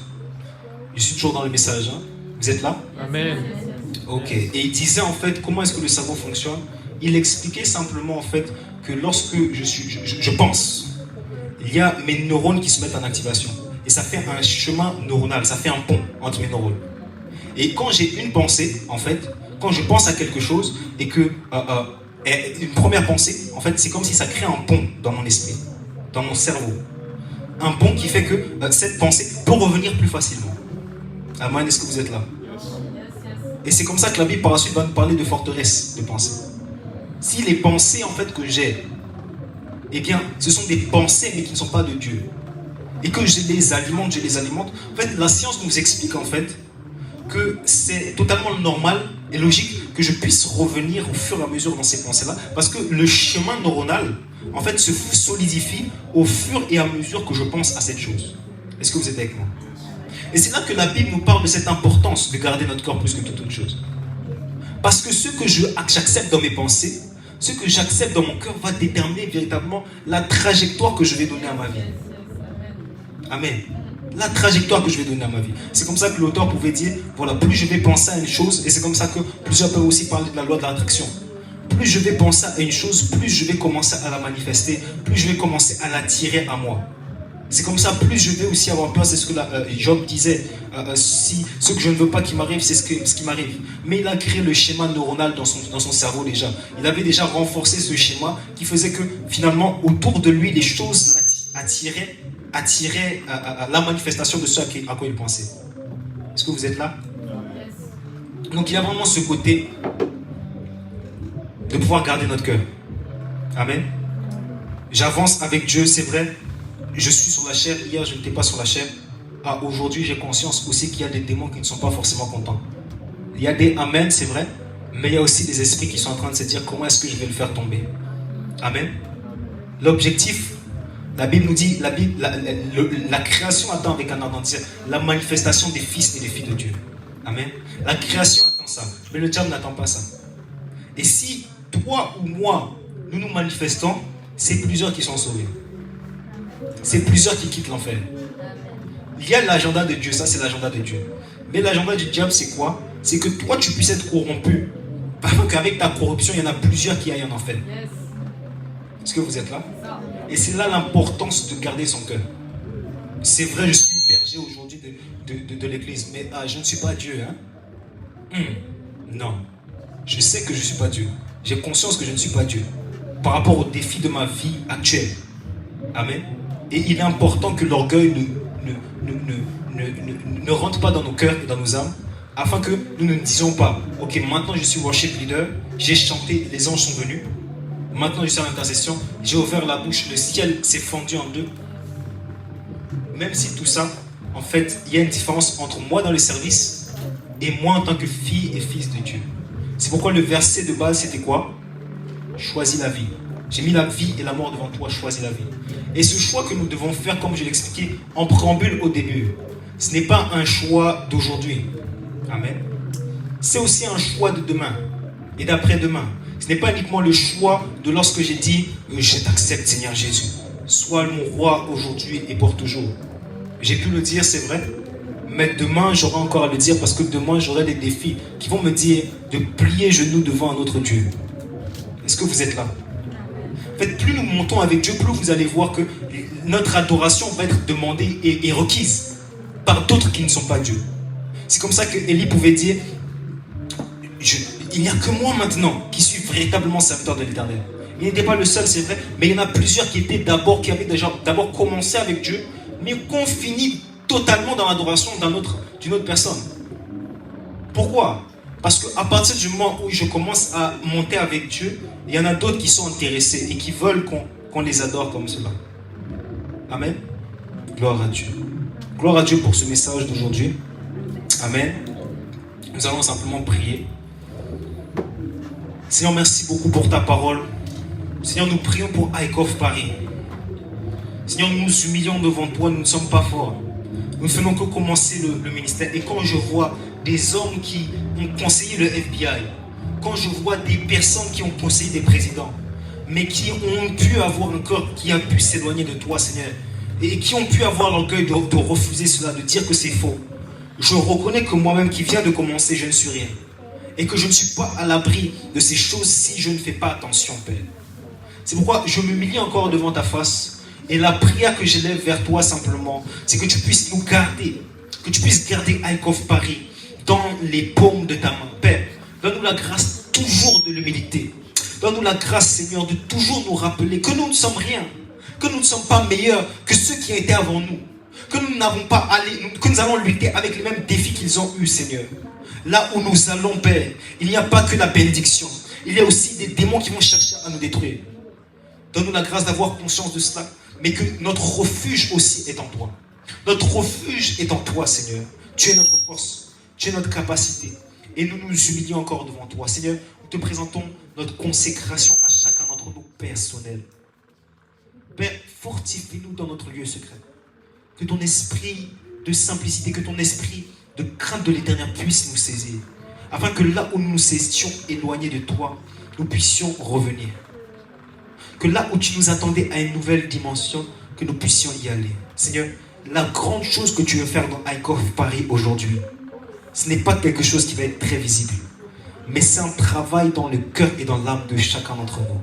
D: Je suis toujours dans le message, hein. Vous êtes là?
A: Amen.
D: Ok. Et il disait en fait comment est-ce que le cerveau fonctionne. Il expliquait simplement en fait que lorsque je pense, il y a mes neurones qui se mettent en activation. Et ça fait un chemin neuronal, ça fait un pont entre mes neurones. Et quand j'ai une pensée, en fait, quand je pense à quelque chose et que une première pensée, en fait, c'est comme si ça crée un pont dans mon esprit, dans mon cerveau. Un pont qui fait que cette pensée peut revenir plus facilement. Amen, est-ce que vous êtes là? Et c'est comme ça que la Bible par la suite va nous parler de forteresse de pensée. Si les pensées en fait que j'ai, eh bien, ce sont des pensées mais qui ne sont pas de Dieu. Et que je les alimente. En fait, la science nous explique en fait que c'est totalement normal et logique que je puisse revenir au fur et à mesure dans ces pensées-là, parce que le chemin neuronal, en fait, se solidifie au fur et à mesure que je pense à cette chose. Est-ce que vous êtes avec moi? Et c'est là que la Bible nous parle de cette importance de garder notre corps plus que toute autre chose. Parce que ce que j'accepte dans mes pensées, ce que j'accepte dans mon cœur va déterminer véritablement la trajectoire que je vais donner à ma vie. Amen. La trajectoire que je vais donner à ma vie. C'est comme ça que l'auteur pouvait dire, voilà, plus je vais penser à une chose, et c'est comme ça que plusieurs peuvent aussi parler de la loi de l'attraction. Plus je vais penser à une chose, plus je vais commencer à la manifester, plus je vais commencer à l'attirer à moi. C'est comme ça, plus je vais aussi avoir peur, c'est ce que Job disait, si ce que je ne veux pas qu'il m'arrive, c'est ce qui m'arrive. Mais il a créé le schéma neuronal dans son cerveau déjà. Il avait déjà renforcé ce schéma qui faisait que finalement, autour de lui, les choses attiraient la manifestation de ce à quoi il pensait. Est-ce que vous êtes là? Donc il y a vraiment ce côté de pouvoir garder notre cœur. Amen. J'avance avec Dieu, c'est vrai. Je suis sur la chair. Hier, je n'étais pas sur la chair. Aujourd'hui, j'ai conscience aussi qu'il y a des démons qui ne sont pas forcément contents. Il y a des amen, c'est vrai. Mais il y a aussi des esprits qui sont en train de se dire comment est-ce que je vais le faire tomber. Amen. L'objectif, la Bible nous dit, la création attend avec un ardent désir la manifestation des fils et des filles de Dieu. Amen. La création attend ça. Mais le diable n'attend pas ça. Et si toi ou moi, nous nous manifestons, c'est plusieurs qui sont sauvés. C'est plusieurs qui quittent l'enfer. Il y a l'agenda de Dieu, ça c'est l'agenda de Dieu. Mais l'agenda du diable c'est quoi? C'est que toi tu puisses être corrompu. Parce qu'avec ta corruption, il y en a plusieurs qui aillent en enfer. Est-ce que vous êtes là? Et c'est là l'importance de garder son cœur. C'est vrai, je suis berger aujourd'hui de l'église, mais je ne suis pas Dieu. Hein? Non. Je sais que je ne suis pas Dieu. J'ai conscience que je ne suis pas Dieu. Par rapport aux défis de ma vie actuelle. Amen. Et il est important que l'orgueil ne rentre pas dans nos cœurs et dans nos âmes, afin que nous ne disions pas, ok, maintenant je suis worship leader, j'ai chanté, les anges sont venus, maintenant je suis en intercession, j'ai ouvert la bouche, le ciel s'est fendu en deux. Même si tout ça, en fait, il y a une différence entre moi dans le service et moi en tant que fille et fils de Dieu. C'est pourquoi le verset de base c'était quoi? Choisis la vie. J'ai mis la vie et la mort devant toi, choisis la vie. Et ce choix que nous devons faire, comme je l'expliquais en préambule au début, ce n'est pas un choix d'aujourd'hui. Amen. C'est aussi un choix de demain et d'après-demain. Ce n'est pas uniquement le choix de lorsque j'ai dit je t'accepte Seigneur Jésus. Sois mon roi aujourd'hui et pour toujours. J'ai pu le dire, c'est vrai. Mais demain, j'aurai encore à le dire parce que demain, j'aurai des défis qui vont me dire de plier genoux devant un autre Dieu. Est-ce que vous êtes là? En fait, plus nous montons avec Dieu, plus vous allez voir que notre adoration va être demandée et requise par d'autres qui ne sont pas Dieu. C'est comme ça que Élie pouvait dire, il n'y a que moi maintenant qui suis véritablement serviteur de l'Éternel. Il n'était pas le seul, c'est vrai, mais il y en a plusieurs qui avaient déjà d'abord commencé avec Dieu, mais qu'on finit totalement dans l'adoration d'une autre personne. Pourquoi? Parce qu'à partir du moment où je commence à monter avec Dieu, il y en a d'autres qui sont intéressés et qui veulent qu'on les adore comme cela. Amen. Gloire à Dieu. Gloire à Dieu pour ce message d'aujourd'hui. Amen. Nous allons simplement prier. Seigneur, merci beaucoup pour ta parole. Seigneur, nous prions pour ICOF Paris. Seigneur, nous nous humilions devant toi, nous ne sommes pas forts. Nous ne faisons que commencer le ministère. Et quand je vois des hommes qui ont conseillé le FBI, quand je vois des personnes qui ont conseillé des présidents, mais qui ont pu avoir un cœur qui a pu s'éloigner de toi, Seigneur, et qui ont pu avoir l'orgueil de refuser cela, de dire que c'est faux, je reconnais que moi-même qui viens de commencer, je ne suis rien. Et que je ne suis pas à l'abri de ces choses si je ne fais pas attention, Père. C'est pourquoi je m'humilie encore devant ta face. Et la prière que j'élève vers toi simplement, c'est que tu puisses nous garder, que tu puisses garder ICOF Paris dans les paumes de ta main. Père, donne-nous la grâce toujours de l'humilité. Donne-nous la grâce, Seigneur, de toujours nous rappeler que nous ne sommes rien, que nous ne sommes pas meilleurs que ceux qui ont été avant nous, que nous n'avons pas que nous allons lutter avec les mêmes défis qu'ils ont eus, Seigneur. Là où nous allons, Père, il n'y a pas que la bénédiction, il y a aussi des démons qui vont chercher à nous détruire. Donne-nous la grâce d'avoir conscience de cela, mais que notre refuge aussi est en toi. Notre refuge est en toi, Seigneur. Tu es notre force, tu es notre capacité. Et nous nous humilions encore devant toi. Seigneur, nous te présentons notre consécration à chacun d'entre nous personnel. Père, fortifie-nous dans notre lieu secret. Que ton esprit de simplicité, que ton esprit de crainte de l'Éternel puisse nous saisir. Afin que là où nous nous étions éloignés de toi, nous puissions revenir. Que là où tu nous attendais à une nouvelle dimension, que nous puissions y aller. Seigneur, la grande chose que tu veux faire dans ICOF Paris aujourd'hui, ce n'est pas quelque chose qui va être très visible, mais c'est un travail dans le cœur et dans l'âme de chacun d'entre nous.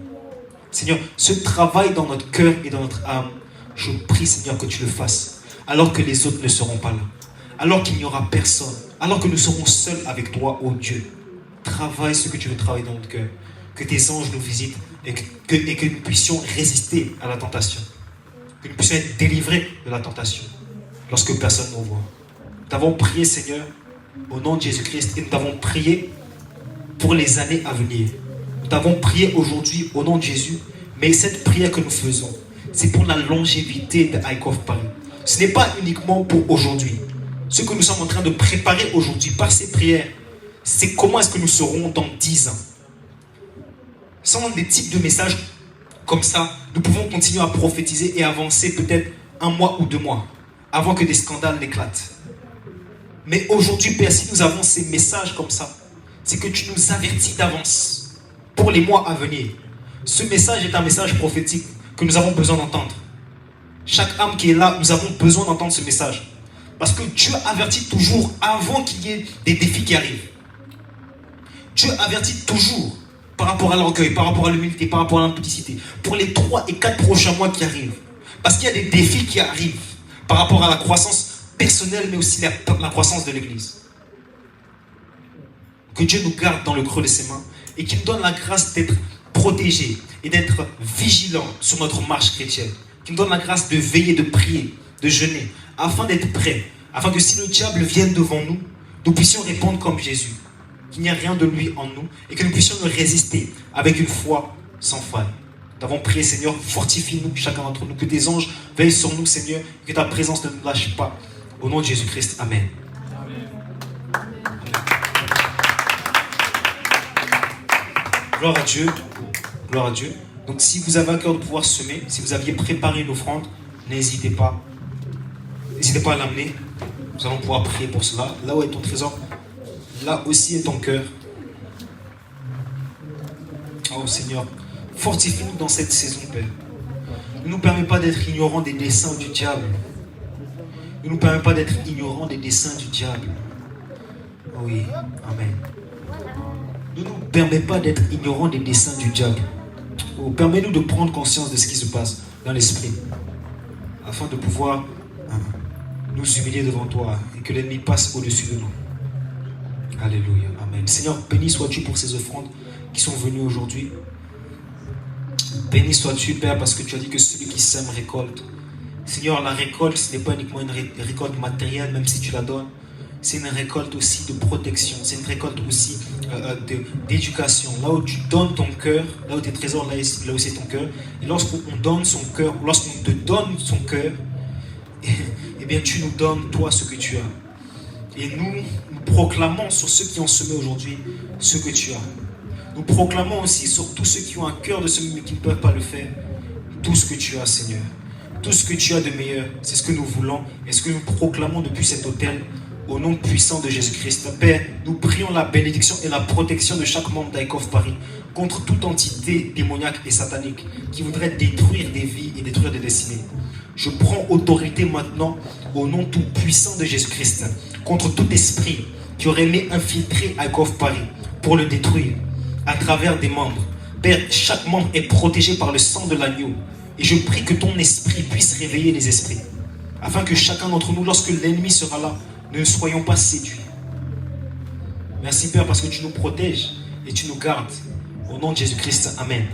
D: Seigneur, ce travail dans notre cœur et dans notre âme, je prie, Seigneur, que tu le fasses, alors que les autres ne seront pas là, alors qu'il n'y aura personne, alors que nous serons seuls avec toi, ô Dieu. Travaille ce que tu veux travailler dans notre cœur, que tes anges nous visitent et que nous puissions résister à la tentation, que nous puissions être délivrés de la tentation lorsque personne ne nous voit. Nous t'avons prié, Seigneur, au nom de Jésus-Christ, et nous t'avons prié pour les années à venir. Nous t'avons prié aujourd'hui au nom de Jésus, mais cette prière que nous faisons, c'est pour la longévité de ICOF Paris. Ce n'est pas uniquement pour aujourd'hui. Ce que nous sommes en train de préparer aujourd'hui par ces prières, c'est comment est-ce que nous serons dans 10 ans. Sans des types de messages comme ça, nous pouvons continuer à prophétiser et avancer peut-être 1 mois ou 2 mois avant que des scandales n'éclatent. Mais aujourd'hui, Père, si nous avons ces messages comme ça, c'est que tu nous avertis d'avance pour les mois à venir. Ce message est un message prophétique que nous avons besoin d'entendre. Chaque âme qui est là, nous avons besoin d'entendre ce message. Parce que Dieu avertit toujours avant qu'il y ait des défis qui arrivent. Dieu avertit toujours par rapport à l'orgueil, par rapport à l'humilité, par rapport à l'impudicité, pour les 3 et 4 prochains mois qui arrivent. Parce qu'il y a des défis qui arrivent par rapport à la croissance personnelle, mais aussi la croissance de l'Église. Que Dieu nous garde dans le creux de ses mains et qu'il nous donne la grâce d'être protégés et d'être vigilants sur notre marche chrétienne. Qu'il nous donne la grâce de veiller, de prier, de jeûner, afin d'être prêts, afin que si le diable vienne devant nous, nous puissions répondre comme Jésus, qu'il n'y a rien de lui en nous et que nous puissions nous résister avec une foi sans faille. Nous avons prié, Seigneur, fortifie-nous, chacun d'entre nous, que tes anges veillent sur nous, Seigneur, que ta présence ne nous lâche pas. Au nom de Jésus-Christ, Amen. Gloire à Dieu. Gloire à Dieu. Donc si vous avez à cœur de pouvoir semer, si vous aviez préparé une offrande, n'hésitez pas. N'hésitez pas à l'amener. Nous allons pouvoir prier pour cela. Là où est ton trésor, là aussi est ton cœur. Oh Seigneur, fortifie-nous dans cette saison, Père. Ne nous permets pas d'être ignorants des desseins du diable. Ne nous permets pas d'être ignorants des desseins du diable. Oui, Amen. Ne nous permets pas d'être ignorants des desseins du diable. Oh, permets-nous de prendre conscience de ce qui se passe dans l'esprit, afin de pouvoir nous humilier devant toi et que l'ennemi passe au-dessus de nous. Alléluia. Amen. Seigneur, béni sois-tu pour ces offrandes qui sont venues aujourd'hui. Béni sois-tu, Père, parce que tu as dit que celui qui sème récolte. Seigneur, la récolte, ce n'est pas uniquement une récolte matérielle, même si tu la donnes. C'est une récolte aussi de protection. C'est une récolte aussi d'éducation. Là où tu donnes ton cœur, là où tes trésors, là où c'est ton cœur. Et lorsqu'on donne son cœur, lorsqu'on te donne son cœur, eh bien tu nous donnes, toi, ce que tu as. Et nous proclamons sur ceux qui ont semé aujourd'hui ce que tu as. Nous proclamons aussi sur tous ceux qui ont un cœur de semer mais qui ne peuvent pas le faire, tout ce que tu as, Seigneur. Tout ce que tu as de meilleur, c'est ce que nous voulons et ce que nous proclamons depuis cet autel au nom puissant de Jésus-Christ. Père, nous prions la bénédiction et la protection de chaque membre d'ICOF Paris contre toute entité démoniaque et satanique qui voudrait détruire des vies et détruire des destinées. Je prends autorité maintenant au nom tout puissant de Jésus-Christ contre tout esprit qui aurait aimé infiltrer ICOF Paris pour le détruire à travers des membres. Père, chaque membre est protégé par le sang de l'agneau. Et je prie que ton esprit puisse réveiller les esprits. Afin que chacun d'entre nous, lorsque l'ennemi sera là, ne soyons pas séduits. Merci Père parce que tu nous protèges et tu nous gardes. Au nom de Jésus-Christ, Amen.